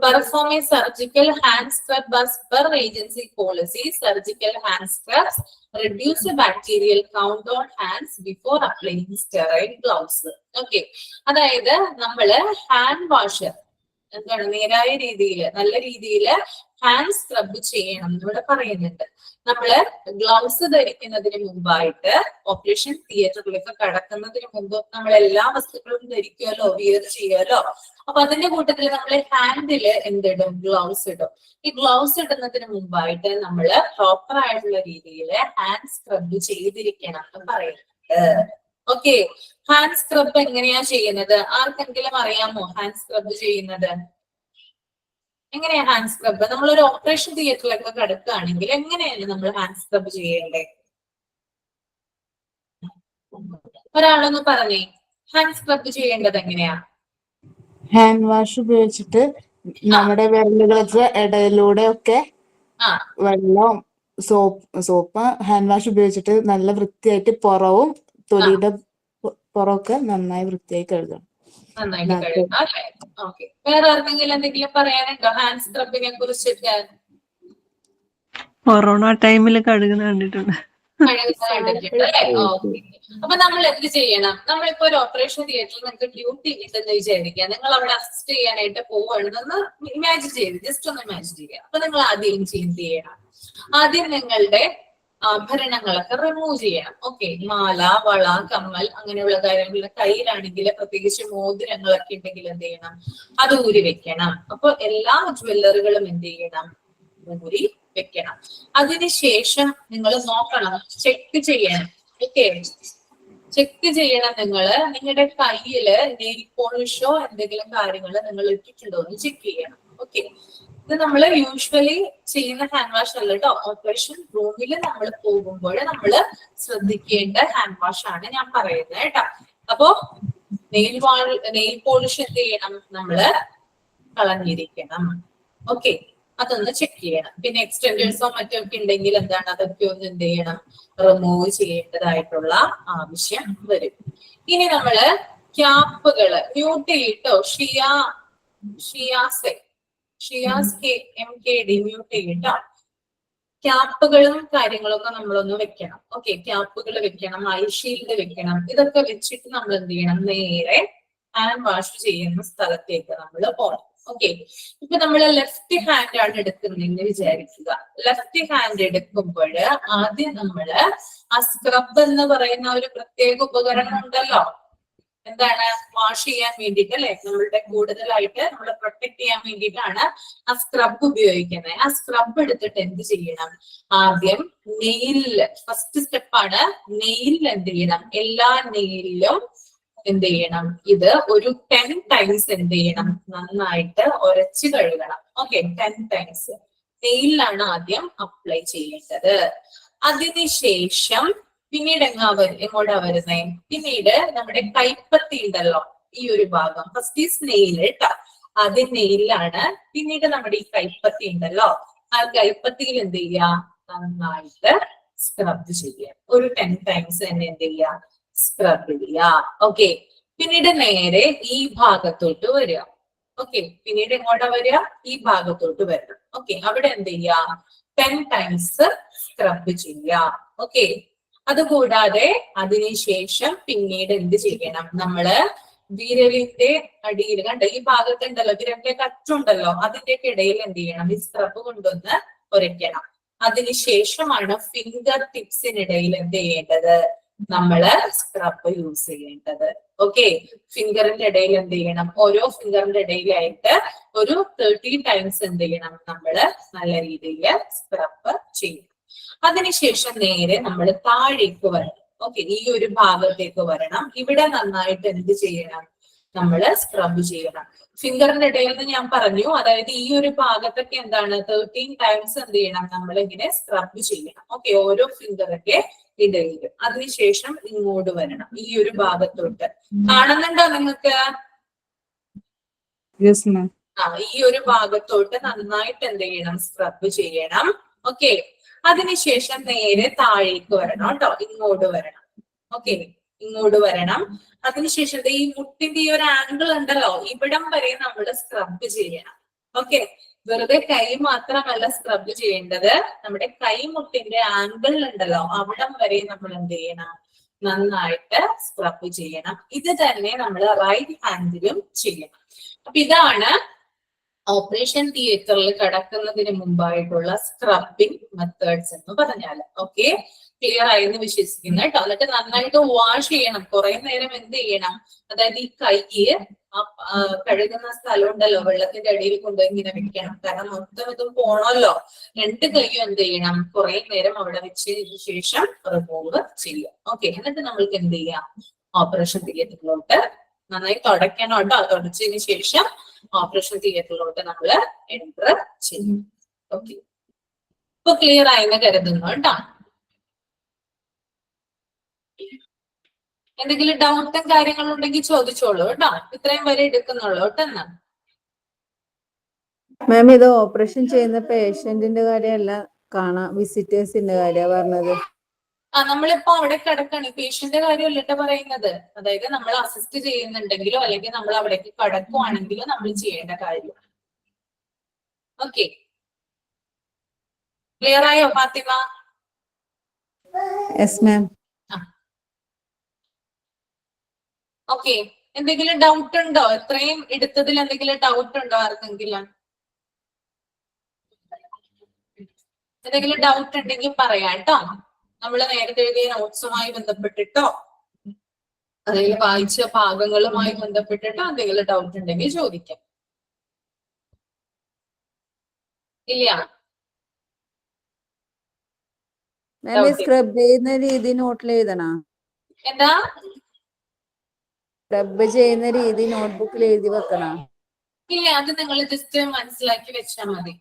B: perform a surgical hand scrub as per agency policy. Surgical hand scrubs reduce the bacterial count on hands before applying sterile gloves. Okay, അതായത് നമ്മള് ഹാൻഡ് വാഷ് എന്താണ് നേരായ രീതിയിൽ നല്ല രീതിയിൽ ഹാൻഡ് സ്ക്രബ് ചെയ്യണം ഇവിടെ പറയുന്നുണ്ട്. നമ്മള് ഗ്ലൗസ് ധരിക്കുന്നതിന് മുമ്പായിട്ട് ഓപ്പറേഷൻ തിയേറ്ററിലേക്ക് കടക്കുന്നതിന് മുമ്പ് നമ്മൾ എല്ലാ വസ്തുക്കളും ധരിക്കുമല്ലോ, വിയർ ചെയ്യുമല്ലോ. അപ്പൊ അതിന്റെ കൂട്ടത്തിൽ നമ്മൾ ഹാൻഡില് എന്തിടും? ഗ്ലൗസ് ഇടും. ഈ ഗ്ലൗസ് ഇടുന്നതിന് മുമ്പായിട്ട് നമ്മള് പ്രോപ്പർ ആയിട്ടുള്ള രീതിയിൽ ഹാൻഡ് സ്ക്രബ് ചെയ്തിരിക്കണം എന്ന് പറയുന്നുണ്ട്. ഓക്കെ, ഹാൻഡ് സ്ക്രബ് എങ്ങനെയാ ചെയ്യുന്നത്? ആർക്കെങ്കിലും അറിയാമോ ഹാൻഡ് സ്ക്രബ് ചെയ്യുന്നത്? എങ്ങനെയാ ഹാൻഡ് സ്ക്രബ്? നമ്മളൊരു ഓപ്പറേഷൻ തിയേറ്ററിലൊക്കെ കിടക്കുകയാണെങ്കിൽ എങ്ങനെയാണ് നമ്മൾ ഹാൻഡ് സ്ക്രബ് ചെയ്യേണ്ടത്? ഒരാളൊന്ന് പറഞ്ഞേ, ഹാൻഡ് സ്ക്രബ് ചെയ്യേണ്ടത് എങ്ങനെയാ?
A: ഹാൻഡ് വാഷ് ഉപയോഗിച്ചിട്ട് നമ്മുടെ വിരലുകൾക്ക് ഇടയിലൂടെ ഒക്കെ വെള്ളം സോപ്പ് ഹാൻഡ് വാഷ് ഉപയോഗിച്ചിട്ട് നല്ല വൃത്തിയായിട്ട് പുറവും തൊലിയുടെ പുറമൊക്കെ നന്നായി വൃത്തിയായി കഴുകണം.
B: നന്നായിട്ട് കഴുകണം അല്ലേ? ഓക്കെ, വേറെ ആർക്കെങ്കിലും എന്തെങ്കിലും പറയാനുണ്ടോ ഹാൻഡ് സ്ക്രബിനെ കുറിച്ചിട്ട്?
E: കൊറോണ ടൈമിൽ കഴുകുന്ന കണ്ടിട്ടുണ്ട്.
B: കണ്ടിട്ടുണ്ട് അല്ലേ? ഓക്കെ, അപ്പൊ നമ്മൾ എന്ത് ചെയ്യണം? നമ്മളിപ്പോ ഒരു ഓപ്പറേഷൻ തിയേറ്ററിൽ നിങ്ങൾക്ക് ഡ്യൂട്ടി കിട്ടുന്ന വിചാരിക്കുക. നിങ്ങൾ അവിടെ അസിസ്റ്റ് ചെയ്യാനായിട്ട് പോവുകയാണെന്ന് ഇമാജിൻ ചെയ്ത് ജസ്റ്റ് ഒന്ന് ഇമാജിൻ ചെയ്യുക. അപ്പൊ നിങ്ങൾ ആദ്യം എന്ത് ചെയ്യണം? ആദ്യം നിങ്ങളുടെ ആഭരണങ്ങളൊക്കെ റിമൂവ് ചെയ്യണം. ഓക്കെ, മാല, വള, കമ്മൽ അങ്ങനെയുള്ള കാര്യങ്ങൾ. കയ്യിലാണെങ്കിൽ പ്രത്യേകിച്ച് മോതിരങ്ങളൊക്കെ ഉണ്ടെങ്കിൽ എന്ത് ചെയ്യണം? അത് ഊരി വെക്കണം. അപ്പൊ എല്ലാ ജ്വല്ലറികളും എന്ത് ചെയ്യണം? ഊരി വെക്കണം. അതിനുശേഷം നിങ്ങൾ നോക്കണം, ചെക്ക് ചെയ്യണം. ഓക്കെ, ചെക്ക് ചെയ്യണം. നിങ്ങളുടെ കയ്യില് നെയിൽ പോളിഷോ എന്തെങ്കിലും കാര്യങ്ങൾ നിങ്ങൾ ഇട്ടിട്ടുണ്ടോ എന്ന് ചെക്ക് ചെയ്യണം. ഓക്കെ, ഇത് നമ്മൾ യൂഷ്വലി ചെയ്യുന്ന ഹാൻഡ് വാഷ് അല്ല കേട്ടോ. ഓപ്പറേഷൻ റൂമിൽ നമ്മൾ പോകുമ്പോൾ നമ്മൾ ശ്രദ്ധിക്കേണ്ട ഹാൻഡ് വാഷ് ആണ് ഞാൻ പറയുന്നത് കേട്ടോ. അപ്പോ നെയിൽ പോളിഷ് എന്ത് ചെയ്യണം? നമ്മള് കളഞ്ഞിരിക്കണം. ഓക്കെ, അതൊന്ന് ചെക്ക് ചെയ്യണം. പിന്നെ എക്സ്റ്റൻഡേഴ്സോ മറ്റൊക്കെ ഉണ്ടെങ്കിൽ എന്താണ് അതൊക്കെ ഒന്ന് എന്ത് ചെയ്യണം? റിമൂവ് ചെയ്യേണ്ടതായിട്ടുള്ള ആവശ്യം വരും. ഇനി നമ്മള് ക്യാപ്പുകള് മ്യൂട്ട് ചെയ്യട്ടോ. ഷിയാസ് MKD മ്യൂട്ട് ചെയ്യട്ടോ. ക്യാപ്പുകളും കാര്യങ്ങളൊക്കെ നമ്മളൊന്ന് വെക്കണം. ഓക്കെ, ക്യാപ്പുകൾ വെക്കണം, ഐ ഷീൽഡ് വെക്കണം. ഇതൊക്കെ വെച്ചിട്ട് നമ്മൾ എന്ത് ചെയ്യണം? നേരെ ഹാൻഡ് വാഷ് ചെയ്യുന്ന സ്ഥലത്തേക്ക് നമ്മൾ പോകണം. ഓക്കെ, ഇപ്പൊ നമ്മള് ലെഫ്റ്റ് ഹാൻഡ് ആണ് എടുക്കുന്നതെന്ന് വിചാരിക്കുക. ലെഫ്റ്റ് ഹാൻഡ് എടുക്കുമ്പോൾ ആദ്യം നമ്മള് ആ സ്ക്രബ് എന്ന് പറയുന്ന ഒരു പ്രത്യേക ഉപകരണം ഉണ്ടല്ലോ. എന്താണ്? വാഷ് ചെയ്യാൻ വേണ്ടിയിട്ട് അല്ലെ, നമ്മളുടെ കൂടുതലായിട്ട് നമ്മളെ പ്രൊട്ടക്ട് ചെയ്യാൻ വേണ്ടിയിട്ടാണ് ആ സ്ക്രബ് ഉപയോഗിക്കുന്നത്. ആ സ്ക്രബ് എടുത്തിട്ട് എന്ത് ചെയ്യണം? ആദ്യം നെയിലില് ഫസ്റ്റ് സ്റ്റെപ്പാണ്. നെയിലിൽ എന്ത് ചെയ്യണം? എല്ലാ നെയിലിലും എന്ത് ചെയ്യണം? ഇത് ഒരു 10 ടൈംസ് എന്ത് ചെയ്യണം? നന്നായിട്ട് ഉരച്ച് കഴുകണം. ഓക്കെ, 10 ടൈംസ് നെയിലാണ് ആദ്യം അപ്ലൈ ചെയ്യേണ്ടത്. അതിനുശേഷം പിന്നീട് എങ്ങോട്ടാ വരുന്നേ? പിന്നീട് നമ്മുടെ കൈപ്പത്തി ഉണ്ടല്ലോ, ഈ ഒരു ഭാഗം. ഫസ്റ്റ് ഈ നെയിൽ കേട്ടോ, ആദ്യം നെയിലാണ്. പിന്നീട് നമ്മുടെ ഈ കൈപ്പത്തി ഉണ്ടല്ലോ, ആ കൈപ്പത്തിയിൽ എന്ത് ചെയ്യുക? നന്നായിട്ട് സ്ക്രബ് ചെയ്യുക. ഒരു 10 ടൈംസ് തന്നെ എന്ത് ചെയ്യുക? സ്ക്രബ് ചെയ്യുക. ഓക്കെ, പിന്നീട് നേരെ ഈ ഭാഗത്തോട്ട് വരിക. ഓക്കെ, പിന്നീട് എങ്ങോട്ടാ വരിക? ഈ ഭാഗത്തോട്ട് വരണം. ഓക്കെ, അവിടെ എന്ത് ചെയ്യുക? 10 ടൈംസ് സ്ക്രബ് ചെയ്യുക. ഓക്കെ, അതുകൂടാതെ അതിനുശേഷം പിന്നീട് എന്ത് ചെയ്യണം? നമ്മള് വിരലിന്റെ അടിയിൽ കണ്ട ഈ ഭാഗത്തുണ്ടല്ലോ, വിരലിന്റെ കറ്റുണ്ടല്ലോ, അതിന്റെയൊക്കെ ഇടയിൽ എന്ത് ചെയ്യണം? ഈ സ്ക്രബ് കൊണ്ടൊന്ന് ഉരയ്ക്കണം. അതിനുശേഷമാണ് ഫിംഗർ ടിപ്സിനിടയിൽ എന്ത് ചെയ്യേണ്ടത്? നമ്മള് സ്ക്രബ് യൂസ് ചെയ്യേണ്ടത്. ഓക്കെ, ഫിംഗറിന്റെ ഇടയിൽ എന്ത് ചെയ്യണം? ഓരോ ഫിംഗറിന്റെ ഇടയിലായിട്ട് ഒരു 30 ടൈംസ് എന്ത് ചെയ്യണം? നമ്മള് നല്ല രീതിയിൽ സ്ക്രബ് ചെയ്യണം. അതിനുശേഷം നേരെ നമ്മൾ താഴേക്ക് വരണം. ഓക്കെ, ഈ ഒരു ഭാഗത്തേക്ക് വരണം. ഇവിടെ നന്നായിട്ട് എന്ത് ചെയ്യണം? നമ്മൾ സ്ക്രബ് ചെയ്യണം. ഫിംഗറിന്റെ ഇടയിൽ നിന്ന് ഞാൻ പറഞ്ഞു, അതായത് ഈ ഒരു ഭാഗത്തൊക്കെ എന്താണ് 13 ടൈംസ് എന്ത് ചെയ്യണം, നമ്മൾ ഇങ്ങനെ സ്ക്രബ് ചെയ്യണം. ഓക്കെ, ഓരോ ഫിംഗറിന്റെ ഇടയിൽ. അതിനുശേഷം ഇങ്ങോട്ട് വരണം, ഈ ഒരു ഭാഗത്തോട്ട്. കാണുന്നുണ്ടോ നിങ്ങൾക്ക്?
A: Yes ma'am.
B: ഈ ഒരു ഭാഗത്തോട്ട് നന്നായിട്ട് എന്ത് ചെയ്യണം, സ്ക്രബ് ചെയ്യണം. ഓക്കെ, അതിനുശേഷം നേരെ താഴേക്ക് വരണം കേട്ടോ, ഇങ്ങോട്ട് വരണം. ഓക്കെ, ഇങ്ങോട്ട് വരണം. അതിനുശേഷം ഈ മുട്ടിന്റെ ഈ ഒരു ആംഗിൾ ഉണ്ടല്ലോ, ഇവിടം വരെ നമ്മൾ സ്ക്രബ് ചെയ്യണം. ഓക്കെ, വെറുതെ കൈ മാത്രമല്ല സ്ക്രബ് ചെയ്യേണ്ടത്, നമ്മുടെ കൈമുട്ടിന്റെ ആംഗിൾ ഉണ്ടല്ലോ, അവിടം വരെ നമ്മൾ എന്ത് ചെയ്യണം, നന്നായിട്ട് സ്ക്രബ് ചെയ്യണം. ഇത് തന്നെ നമ്മൾ റൈറ്റ് ഹാൻഡിലും ചെയ്യണം. അപ്പൊ ഇതാണ് ഓപ്പറേഷൻ തിയേറ്ററിൽ കടക്കുന്നതിന് മുമ്പായിട്ടുള്ള സ്ക്രബിംഗ് മെത്തേഡ്സ് എന്ന് പറഞ്ഞാൽ. ഓക്കെ, ക്ലിയർ ആയെന്ന് വിശ്വസിക്കുന്നു കേട്ടോ. എന്നിട്ട് നന്നായിട്ട് വാഷ് ചെയ്യണം. കുറെ നേരം എന്ത് ചെയ്യണം, അതായത് ഈ കൈ കഴുകുന്ന സ്ഥലം ഉണ്ടല്ലോ, വെള്ളത്തിന്റെ അടിയിൽ കൊണ്ടുപോയി ഇങ്ങനെ വെക്കണം. കാരണം മൊത്തം ഇതും പോണല്ലോ. രണ്ട് കൈയും എന്ത് ചെയ്യണം, കുറെ നേരം അവിടെ വെച്ചതിന് ശേഷം റിമൂവ് ചെയ്യുക. ഓക്കെ, എന്നിട്ട് നമ്മൾക്ക് എന്ത് ചെയ്യാം, ഓപ്പറേഷൻ തിയേറ്ററിലോട്ട് നന്നായി തുടയ്ക്കണം കേട്ടോ. തുടച്ചതിന് ശേഷം ഓപ്പറേഷൻ തിയേറ്ററിലോട്ട് നമ്മൾ എൻറ്റർ ചെയ്യും. ഓക്കെ, ഇപ്പൊ ക്ലിയർ ആയെന്ന് കരുതുന്നു കേട്ടോ. എന്തെങ്കിലും ഡൗട്ടും കാര്യങ്ങളും ഉണ്ടെങ്കിൽ ചോദിച്ചോളൂ കേട്ടോ. ഇത്രയും വരെ എടുക്കുന്നുള്ളൂ കേട്ടോ. എന്നാ
D: മാം, ഇത് ഓപ്പറേഷൻ ചെയ്യുന്ന പേഷ്യന്റിന്റെ കാര്യമല്ല, കാണാം വിസിറ്റേഴ്സിന്റെ കാര്യമാണ് പറഞ്ഞത്.
B: നമ്മളിപ്പോ അവിടെ കിടക്കാണ്, പേഷ്യന്റെ കാര്യമല്ല പറയുന്നത്. അതായത് നമ്മൾ അസിസ്റ്റ് ചെയ്യുന്നുണ്ടെങ്കിലോ അല്ലെങ്കിൽ നമ്മൾ അവിടേക്ക് കടക്കുവാണെങ്കിലോ നമ്മൾ ചെയ്യേണ്ട കാര്യം. ഓക്കെ, ക്ലിയർ ആയോ ഫാത്തിമ?
D: Yes ma'am.
B: ഓക്കെ, എന്തെങ്കിലും ഡൗട്ട് ഉണ്ടോ? ഇത്രയും എടുത്തതിൽ എന്തെങ്കിലും ഡൗട്ട് ഉണ്ടോ ആർക്കെങ്കിലും? എന്തെങ്കിലും ഡൗട്ട് ഉണ്ടെങ്കിൽ പറയാം കേട്ടോ. നമ്മൾ നേരത്തെ എഴുതിയ നോട്ട്സുമായി ബന്ധപ്പെട്ടിട്ടോ അല്ലെങ്കിൽ വായിച്ച ഭാഗങ്ങളുമായി ബന്ധപ്പെട്ടിട്ടോ എന്തെങ്കിലും ഡൗട്ട് ഉണ്ടെങ്കിൽ ചോദിക്കാം. ഇല്ല,
D: മാം, സ്ക്രബ് ചെയ്യുന്ന രീതി നോട്ടിൽ എഴുതണോ?
B: എന്താ
D: സ്ക്രബ് ചെയ്യുന്ന രീതി നോട്ട്ബുക്കിൽ എഴുതി വെക്കണോ?
B: ഇല്ല, അത് നിങ്ങൾ ജസ്റ്റ് മനസ്സിലാക്കി വെച്ചാൽ മതി.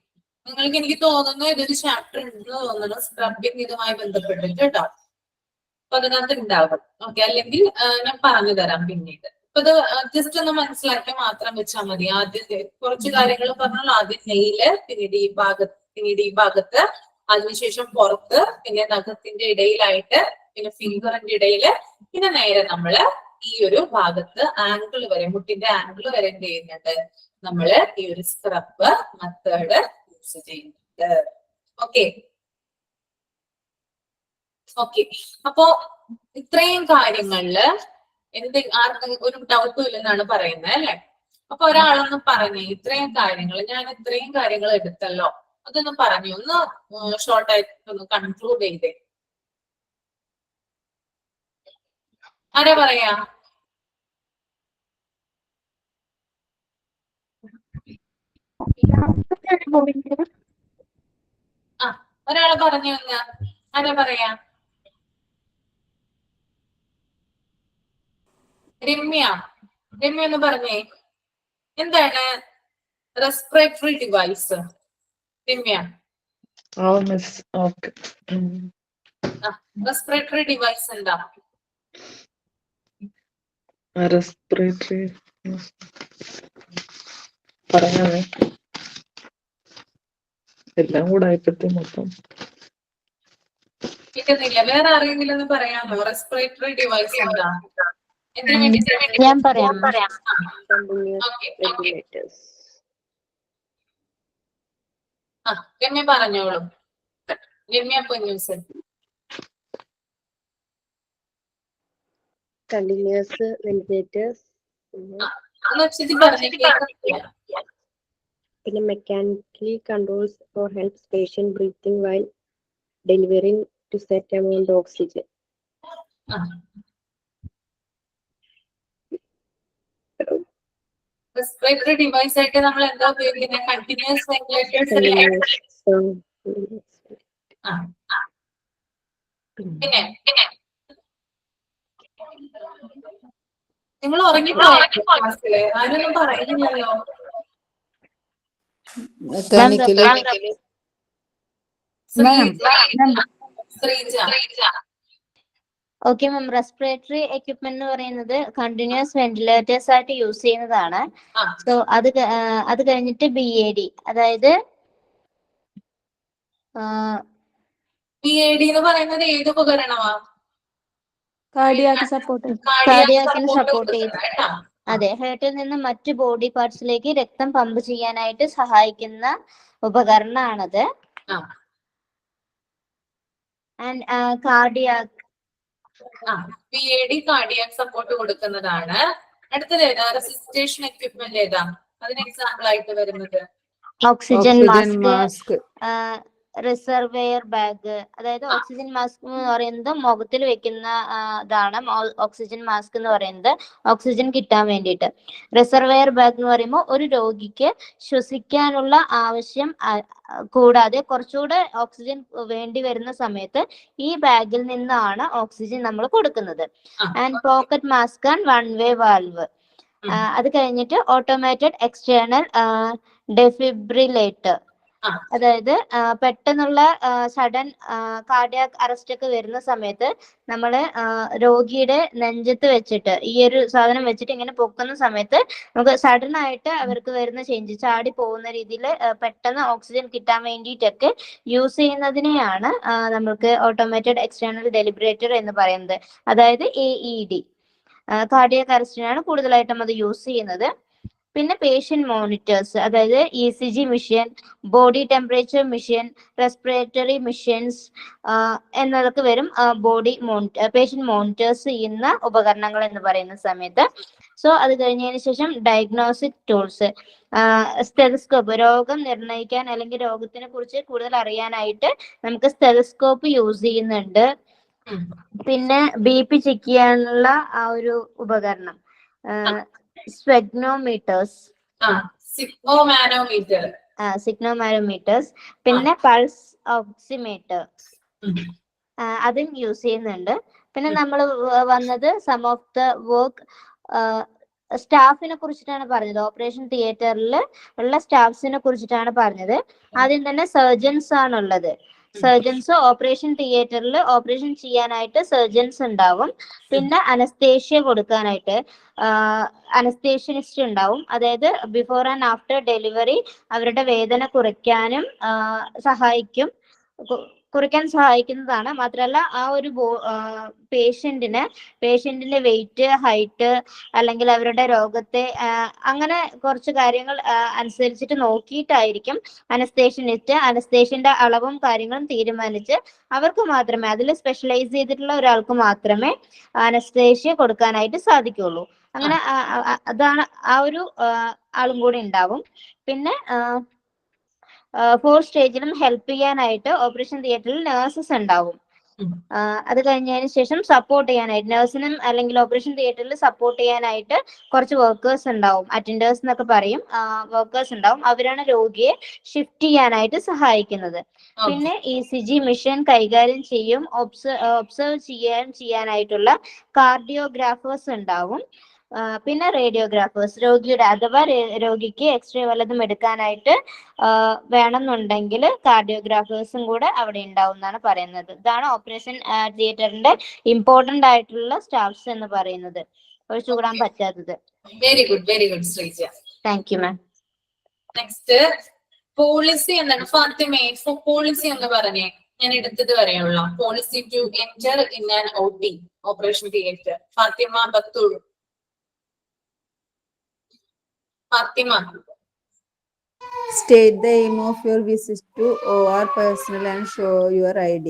B: നിങ്ങൾക്ക് എനിക്ക് തോന്നുന്നു ഇതൊരു ചാപ്റ്റർ ഉണ്ടെന്ന് തോന്നുന്നു, സ്ക്രബിങ് ഇതുമായി ബന്ധപ്പെട്ടിട്ട് കേട്ടോ. അപ്പൊ അതിനകത്ത് ഉണ്ടാകും. ഓക്കെ, അല്ലെങ്കിൽ ഞാൻ പറഞ്ഞു തരാം പിന്നീട്. അപ്പൊ ഇത് ജസ്റ്റ് ഒന്ന് മനസ്സിലാക്കി മാത്രം വെച്ചാൽ മതി. ആദ്യം കുറച്ച് കാര്യങ്ങൾ പറഞ്ഞാൽ, ആദ്യം നെയില്, പിന്നീട് ഈ ഭാഗത്ത്, അതിനുശേഷം പുറത്ത്, പിന്നെ നഖത്തിന്റെ ഇടയിലായിട്ട്, പിന്നെ ഫിംഗറിന്റെ ഇടയില്, പിന്നെ നേരെ നമ്മള് ഈ ഒരു ഭാഗത്ത് ആംഗിൾ വരെ, മുട്ടിന്റെ ആംഗിൾ വരെ എന്ത് ചെയ്യുന്നുണ്ട്, നമ്മള് ഈ ഒരു സ്ക്രബ് മെത്തേഡ് യൂസ് ചെയ്യുന്നുണ്ട്. ഓക്കെ ഓക്കെ, അപ്പോ ഇത്രയും കാര്യങ്ങളില് ആർക്കും ഒരു ഡൗട്ടും ഇല്ലെന്നാണ് പറയുന്നത് അല്ലെ? അപ്പൊ ഒരാളൊന്ന് പറഞ്ഞു, ഇത്രയും കാര്യങ്ങൾ ഞാൻ ഇത്രയും കാര്യങ്ങൾ എടുത്തല്ലോ, അതൊന്ന് പറഞ്ഞു, ഒന്ന് ഷോർട്ടായിട്ട് ഒന്ന് കൺക്ലൂഡ് ചെയ്തേ. ആരാ പറയാ? ഒരാള് പറഞ്ഞു തന്ന, ആരാ പറയാ? രമ്യ ഒന്ന് പറഞ്ഞേ, എന്താണ് respiratory device? Ramya, respiratory device എന്താ?
F: റെസ്പിറേറ്ററി പറഞ്ഞേ, എല്ലാം കൂടെ ആയിപ്പത്തെ മൊത്തം
B: കിട്ടുന്നില്ല. വേറെ ആരെങ്കിലും പറയാമോ? റെസ്പിറേറ്ററി ഡിവൈസ് എന്താ?
C: ഞാൻ പറയാം.
B: രമ്യ പറഞ്ഞോളൂ. രമ്യ പൊന്നൂസ്.
G: കണ്ടിന്യൂസ് വെന്റിലേറ്റേഴ്സ്, പിന്നെ mechanically controls for helps patient breathing while delivering to set amount oxygen.
B: Respiratory device ആയിട്ട് നമ്മൾ എന്താ ഉപയോഗിക്കുന്നത്? കണ്ടിന്യൂസ് വെന്റിലേറ്റേഴ്സ് അല്ലേ? പിന്നെ നിങ്ങൾ ഉറങ്ങിപ്പോയോ ക്ലാസ്സില്? ആരൊന്നും പറയുന്നില്ലല്ലോ.
D: Mechanically
B: Sreeja.
C: Okay ma'am. Respiratory equipment എന്ന് പറയുന്നത് കണ്ടിന്യൂസ് വെന്റിലേറ്റേഴ്സ് ആയിട്ട് യൂസ് ചെയ്യുന്നതാണ്.
B: ആ.
C: സോ അത് കഴിഞ്ഞിട്ട് BAD, അതായത്
B: PAD എന്ന് പറയുന്നത് ഏത് ഉപകരണമാ?
D: Cardiac support.
C: കാർഡിയാക്കിന് സപ്പോർട്ട്
B: കൊടുക്കുന്നത്
C: ചെയ്ത്,
B: കേട്ടോ.
C: അതെ, ഹേർട്ടിൽ നിന്ന് മറ്റ് ബോഡി പാർട്സിലേക്ക് രക്തം പമ്പ് ചെയ്യാനായിട്ട് സഹായിക്കുന്ന ഉപകരണമാണത്.
B: ആ.
C: And cardiac
B: PAD cardiac support കൊടുക്കുന്നതാണ്. അടുത്തത് ഏതാ? റെസിസ്റ്റേഷൻ എക്യുപ്മെന്റ് ഏതാ അതിന് എക്സാമ്പിൾ ആയിട്ട് വരുന്നത്?
C: Oxygen mask,
D: mask,
C: reservoir bag. അതായത് ഓക്സിജൻ മാസ്ക് എന്ന് പറയുന്നത് മുഖത്തിൽ വെക്കുന്ന ഇതാണ്. ഓക്സിജൻ മാസ്ക് എന്ന് പറയുന്നത് ഓക്സിജൻ കിട്ടാൻ വേണ്ടിയിട്ട്. റിസർവെയർ ബാഗ് എന്ന് പറയുമ്പോൾ ഒരു രോഗിക്ക് ശ്വസിക്കാനുള്ള ആവശ്യം കൂടാതെ കുറച്ചുകൂടെ ഓക്സിജൻ വേണ്ടി വരുന്ന സമയത്ത് ഈ ബാഗിൽ നിന്നാണ് ഓക്സിജൻ നമ്മൾ കൊടുക്കുന്നത്. And pocket mask and one way valve. അത് കഴിഞ്ഞിട്ട് ഓട്ടോമാറ്റഡ് എക്സ്റ്റേണൽ ഡെഫിബ്രിലേറ്റർ. അതായത് പെട്ടെന്നുള്ള സഡൻ കാർഡിയാക് അറസ്റ്റ് ഒക്കെ വരുന്ന സമയത്ത് നമ്മള് രോഗിയുടെ നെഞ്ചത്ത് വെച്ചിട്ട് ഈ ഒരു സാധനം വെച്ചിട്ട് ഇങ്ങനെ പൊക്കുന്ന സമയത്ത് നമുക്ക് സഡൻ ആയിട്ട് അവർക്ക് വരുന്ന ചേഞ്ച്, ചാടി പോകുന്ന രീതിയിൽ പെട്ടെന്ന് ഓക്സിജൻ കിട്ടാൻ വേണ്ടിയിട്ടൊക്കെ യൂസ് ചെയ്യുന്നതിനെയാണ് നമുക്ക് ഓട്ടോമാറ്റഡ് എക്സ്റ്റേണൽ ഡെലിബ്രേറ്റർ എന്ന് പറയുന്നത്. അതായത് AED. കാർഡിയാക് അറസ്റ്റിനാണ് കൂടുതലായിട്ടും അത് യൂസ് ചെയ്യുന്നത്. പിന്നെ പേഷ്യന്റ് മോണിറ്റേഴ്സ്, അതായത് ECG machine, body temperature machine, respiratory machines എന്നതൊക്കെ വരും പേഷ്യന്റ് മോണിറ്റേഴ്സ് ചെയ്യുന്ന ഉപകരണങ്ങൾ എന്ന് പറയുന്ന സമയത്ത്. സോ അത് കഴിഞ്ഞതിന് ശേഷം ഡയഗ്നോസ്റ്റിക് ടൂൾസ്, സ്റ്റെതസ്കോപ്പ്, രോഗം നിർണ്ണയിക്കാൻ അല്ലെങ്കിൽ രോഗത്തിനെ കുറിച്ച് കൂടുതൽ അറിയാനായിട്ട് നമുക്ക് സ്റ്റെതസ്കോപ്പ് യൂസ് ചെയ്യുന്നുണ്ട്. പിന്നെ BP ചെക്ക് ചെയ്യാനുള്ള ആ ഒരു ഉപകരണം സ്പെഗ്നോമീറ്റേഴ്സ്, സിഗ്നോമാനോമീറ്റേഴ്സ്, പിന്നെ പൾസ് ഓക്സിമീറ്റർ അതും യൂസ് ചെയ്യുന്നുണ്ട്. പിന്നെ നമ്മൾ വന്നത് സം ഓഫ് ദ വർക്ക് സ്റ്റാഫിനെ കുറിച്ചിട്ടാണ് പറഞ്ഞത്. ഓപ്പറേഷൻ തിയേറ്ററിൽ ഉള്ള സ്റ്റാഫ്സിനെ കുറിച്ചിട്ടാണ് പറഞ്ഞത്. ആദ്യം തന്നെ സർജൻസ് ആണുള്ളത്. സർജൻസ് ഓപ്പറേഷൻ തിയേറ്ററിൽ ഓപ്പറേഷൻ ചെയ്യാനായിട്ട് സർജൻസ് ഉണ്ടാവും. പിന്നെ അനസ്തേഷ്യ കൊടുക്കാനായിട്ട് അനസ്തേഷ്യനിസ്റ്റ് ഉണ്ടാവും. അതായത് ബിഫോർ ആൻഡ് ആഫ്റ്റർ ഡെലിവറി അവരുടെ വേദന കുറയ്ക്കാൻ സഹായിക്കുന്നതാണ്. മാത്രമല്ല ആ ഒരു പേഷ്യന്റിന്റെ വെയിറ്റ്, ഹൈറ്റ്, അല്ലെങ്കിൽ അവരുടെ രോഗത്തെ അങ്ങനെ കുറച്ച് കാര്യങ്ങൾ അനുസരിച്ചിട്ട് നോക്കിയിട്ടായിരിക്കും അനസ്തേഷ്യന്റെ അളവും കാര്യങ്ങളും തീരുമാനിച്ച് അവർക്ക് മാത്രമേ, അതിൽ സ്പെഷ്യലൈസ് ചെയ്തിട്ടുള്ള ഒരാൾക്ക് മാത്രമേ അനസ്തേഷ്യ കൊടുക്കാനായിട്ട് സാധിക്കുള്ളൂ. അങ്ങനെ അതാണ് ആ ഒരു ആളും കൂടി ഉണ്ടാവും. പിന്നെ 4 സ്റ്റേജിലും ഹെൽപ്പ് ചെയ്യാനായിട്ട് ഓപ്പറേഷൻ തിയേറ്ററിൽ നഴ്സസ് ഉണ്ടാവും. അത് കഴിഞ്ഞതിന് ശേഷം സപ്പോർട്ട് ചെയ്യാനായിട്ട് നഴ്സിനും അല്ലെങ്കിൽ ഓപ്പറേഷൻ തിയേറ്ററിൽ സപ്പോർട്ട് ചെയ്യാനായിട്ട് കുറച്ച് വർക്കേഴ്സ് ഉണ്ടാവും. അറ്റൻഡേഴ്സ് എന്നൊക്കെ പറയും. വർക്കേഴ്സ് ഉണ്ടാവും. അവരാണ് രോഗിയെ ഷിഫ്റ്റ് ചെയ്യാനായിട്ട് സഹായിക്കുന്നത്. പിന്നെ ECG മിഷൻ കൈകാര്യം ചെയ്യും, ഒബ്സർവ് ചെയ്യാനായിട്ടുള്ള കാർഡിയോഗ്രാഫേഴ്സ് ഉണ്ടാവും. പിന്നെ റേഡിയോഗ്രാഫേഴ്സ്, രോഗിക്ക് എക്സ്റേ വല്ലതും എടുക്കാനായിട്ട് വേണമെന്നുണ്ടെങ്കിൽ കാർഡിയോഗ്രാഫേഴ്സും കൂടെ അവിടെ ഉണ്ടാവും എന്നാണ് പറയുന്നത്. ഇതാണ് ഓപ്പറേഷൻ തിയേറ്ററിന്റെ ഇമ്പോർട്ടന്റ് ആയിട്ടുള്ള സ്റ്റാഫ്സ് എന്ന് പറയുന്നത്, ഒഴിച്ചുകൂടാൻ പറ്റാത്തത്.
B: Very good Sreeja.
C: Thank you ma'am.
B: Next policy എന്താണ്? ഫാത്തിമേ, പോളിസി എന്ന് പറഞ്ഞേ. ഞാൻ എടുത്തത് വരെയുള്ള policy to enter in an OT operation theatre. Fathima Bathool.
D: State the aim of your visit to OR personnel and show your ID.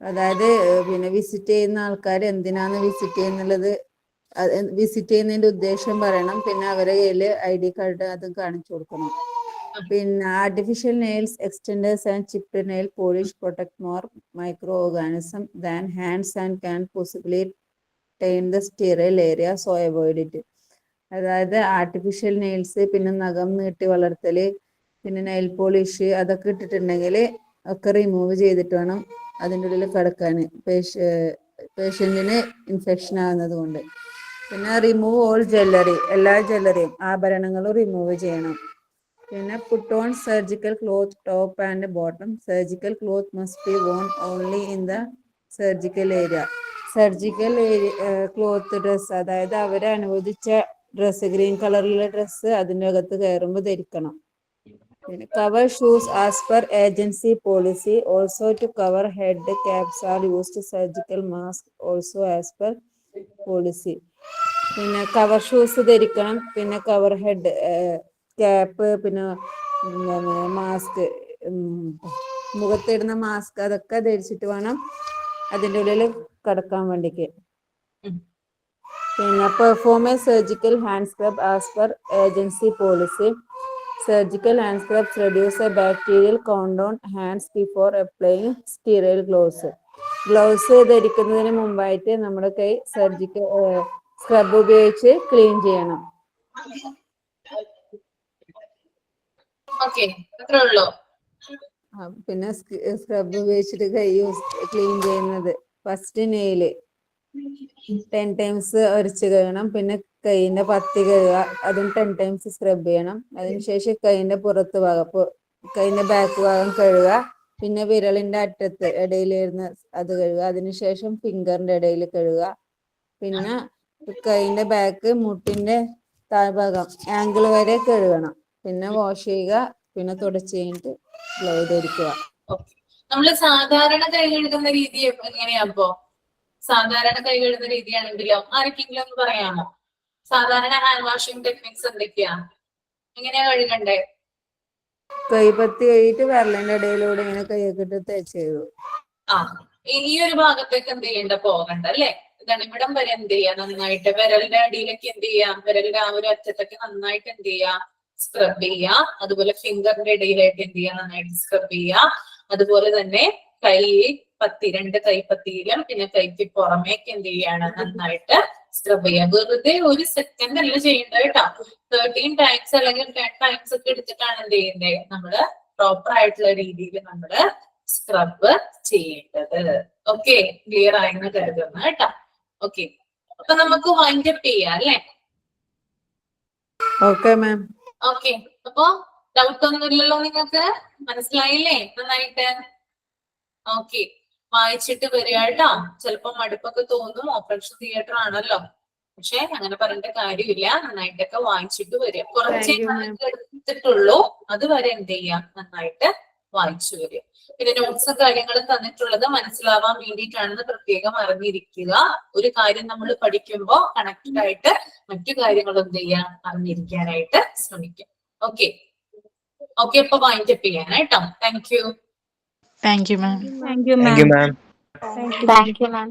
D: അതായത് പിന്നെ വിസിറ്റ് ചെയ്യുന്ന ആൾക്കാർ എന്തിനാണ് വിസിറ്റ് ചെയ്യുന്നുള്ളത്, വിസിറ്റ് ചെയ്യുന്നതിന്റെ ഉദ്ദേശം പറയണം. പിന്നെ അവരെ കയ്യിൽ ID കാർഡ് അതും കാണിച്ചു കൊടുക്കണം. പിന്നെ artificial nails, extenders and chipped nail polish protect more micro organism than hands and can possibly taint the sterile area, so avoid it. അതായത് ആർട്ടിഫിഷ്യൽ നെയിൽസ്, പിന്നെ നഖം നീട്ടി വളർത്തല്, പിന്നെ നെയിൽ പോളിഷ് അതൊക്കെ ഇട്ടിട്ടുണ്ടെങ്കിൽ ഒക്കെ റിമൂവ് ചെയ്തിട്ട് വേണം അതിൻ്റെ ഉള്ളിൽ കിടക്കാൻ, പേഷ്യന്റിന് ഇൻഫെക്ഷൻ ആകുന്നത് കൊണ്ട്. പിന്നെ റിമൂവ് ഓൾ ജ്വല്ലറി, എല്ലാ ജ്വല്ലറിയും ആഭരണങ്ങളും റിമൂവ് ചെയ്യണം. പിന്നെ put on surgical cloth top and bottom. Surgical cloth must be worn only in the surgical area. Surgical cloth dress, അതായത് അവരെ അനുവദിച്ച ഡ്രസ്സ്, ഗ്രീൻ കളറിലുള്ള ഡ്രസ്സ് അതിൻ്റെ അകത്ത് കയറുമ്പോൾ ധരിക്കണം. പിന്നെ cover shoes as per agency policy. Also to cover head caps are used. Surgical mask also as per policy. പിന്നെ കവർ ഷൂസ് ധരിക്കണം, പിന്നെ കവർ ഹെഡ് ക്യാപ്പ്, പിന്നെ മാസ്ക്, മുഖത്തിടുന്ന മാസ്ക്, അതൊക്കെ ധരിച്ചിട്ട് വേണം അതിൻ്റെ ഉള്ളിൽ കിടക്കാൻ വേണ്ടിക്ക്. പിന്നെ perform a surgical hand scrub as per agency policy. Surgical hand scrubs reduce a bacterial count on hands before applying sterile gloves. Gloves ധരിക്കുന്നതിന് മുമ്പായിട്ട് നമ്മുടെ കൈ സർജിക്കൽ സ്ക്രബ് ഉപയോഗിച്ച് ക്ലീൻ ചെയ്യണം.
B: ഓക്കെ, അത്രേ ഉള്ളൂ.
D: പിന്നെ സ്ക്രബ് ഉപയോഗിച്ചിട്ട് കൈ ക്ലീൻ ചെയ്യുന്നത്, ഫസ്റ്റ് നെയില് 10 times ഉരച്ച് കഴുകണം. പിന്നെ കൈയിന്റെ പത്തി കഴുകുക, അതും 10 times സ്ക്രബ് ചെയ്യണം. അതിനുശേഷം കൈയിന്റെ പുറത്ത് ഭാഗം, കൈയിന്റെ ബാക്ക് ഭാഗം കഴുകുക. പിന്നെ വിരലിന്റെ അറ്റത്ത് ഇടയിൽ വരുന്ന അത് കഴുകുക. അതിനുശേഷം ഫിംഗറിന്റെ ഇടയിൽ കഴുകുക. പിന്നെ കൈയിന്റെ ബാക്ക്, മുട്ടിന്റെ താഴ്ഭാഗം, ആംഗിൾ വരെ കഴുകണം. പിന്നെ വാഷ് ചെയ്യുക. പിന്നെ തുടച്ച് കഴിഞ്ഞിട്ട് ഗ്ലൗ ധരിക്കുക.
B: നമ്മള് സാധാരണ കൈ കഴുകുന്ന രീതി എങ്ങനെയാപ്പോ? സാധാരണ കൈ കഴുകുന്ന രീതിയാണെങ്കിലോ ആർക്കെങ്കിലും ഒന്ന് പറയാമോ? സാധാരണ ഹാൻഡ് വാഷിംഗ് ടെക്നിക്സ് എന്തൊക്കെയാ? എങ്ങനെയാ കഴുകണ്ടേ?
D: കൈപ്പത്തി കഴിഞ്ഞിട്ട് വിരലിന്റെ ഇടയിലൂടെ ഇങ്ങനെ കൈയൊക്കെ ഇട്ട് തേച്ച് കഴുകും.
B: ഈ ഒരു ഭാഗത്തേക്ക് എന്ത് ചെയ്യണ്ട, പോകണ്ട അല്ലെ? ഇതാണ് ഇവിടം വരെ എന്ത് ചെയ്യാ, നന്നായിട്ട് വിരലിന്റെ അടിയിലേക്ക് എന്ത് ചെയ്യാം, വിരലിന്റെ ആ ഒരു അറ്റത്തൊക്കെ നന്നായിട്ട് എന്ത് ചെയ്യാ, സ്ക്രബ് ചെയ്യാ. അതുപോലെ ഫിംഗറിന്റെ ഇടയിലായിട്ട് എന്ത് ചെയ്യാ, നന്നായിട്ട് സ്ക്രബ് ചെയ്യാ. അതുപോലെ തന്നെ കൈ പത്തി, 2 കൈപ്പത്തിയിലും പിന്നെ കൈക്ക് പുറമേക്ക് എന്ത് ചെയ്യാണ്, നന്നായിട്ട് സ്ക്രബ് ചെയ്യാം. വെറുതെ 1 സെക്കൻഡ് അല്ല ചെയ്യേണ്ടത് കേട്ടോ. 13 times അല്ലെങ്കിൽ 10 times ഒക്കെ എടുത്തിട്ടാണ് എന്ത് ചെയ്യേണ്ടത്, നമ്മള് പ്രോപ്പർ ആയിട്ടുള്ള രീതിയിൽ നമ്മള് സ്ക്രബ് ചെയ്യേണ്ടത്. ഓക്കെ, ക്ലിയർ ആയെന്ന് കരുതുന്നു കേട്ടോ. ഓക്കെ, അപ്പൊ നമുക്ക് വൈൻഡ് അപ്പ് ചെയ്യാം അല്ലെ?
D: Okay ma'am.
B: ഓക്കെ, അപ്പൊ ഡൗട്ട് ഒന്നുമില്ലല്ലോ നിങ്ങൾക്ക്? മനസ്സിലായില്ലേ നന്നായിട്ട്? ഓക്കെ, വായിച്ചിട്ട് വരിക കേട്ടോ. ചിലപ്പോ മടുപ്പൊക്കെ തോന്നും, ഓപ്പറേഷൻ തിയേറ്റർ ആണല്ലോ. പക്ഷെ അങ്ങനെ പറഞ്ഞിട്ട് കാര്യമില്ല, നന്നായിട്ടൊക്കെ വായിച്ചിട്ട് വരിക. കുറച്ചേ നമുക്ക് എടുത്തിട്ടുള്ളൂ, അതുവരെ എന്ത് ചെയ്യാം, നന്നായിട്ട് വായിച്ചു വരിക. പിന്നെ നോട്ട്സും കാര്യങ്ങളും തന്നിട്ടുള്ളത് മനസ്സിലാവാൻ വേണ്ടിയിട്ടാണെന്ന് പ്രത്യേകം അറിഞ്ഞിരിക്കുക. ഒരു കാര്യം നമ്മൾ പഠിക്കുമ്പോൾ കണക്റ്റഡ് ആയിട്ട് മറ്റു കാര്യങ്ങൾ എന്ത് ചെയ്യാൻ, അറിഞ്ഞിരിക്കാനായിട്ട് ശ്രമിക്കാം. ഓക്കെ ഓക്കെ, അപ്പൊ വൈൻഡ് അപ്പ് ചെയ്യാനായിട്ടോ. Thank you.
E: Thank you ma'am.
H: Thank you, ma'am.
C: Thank you ma'am.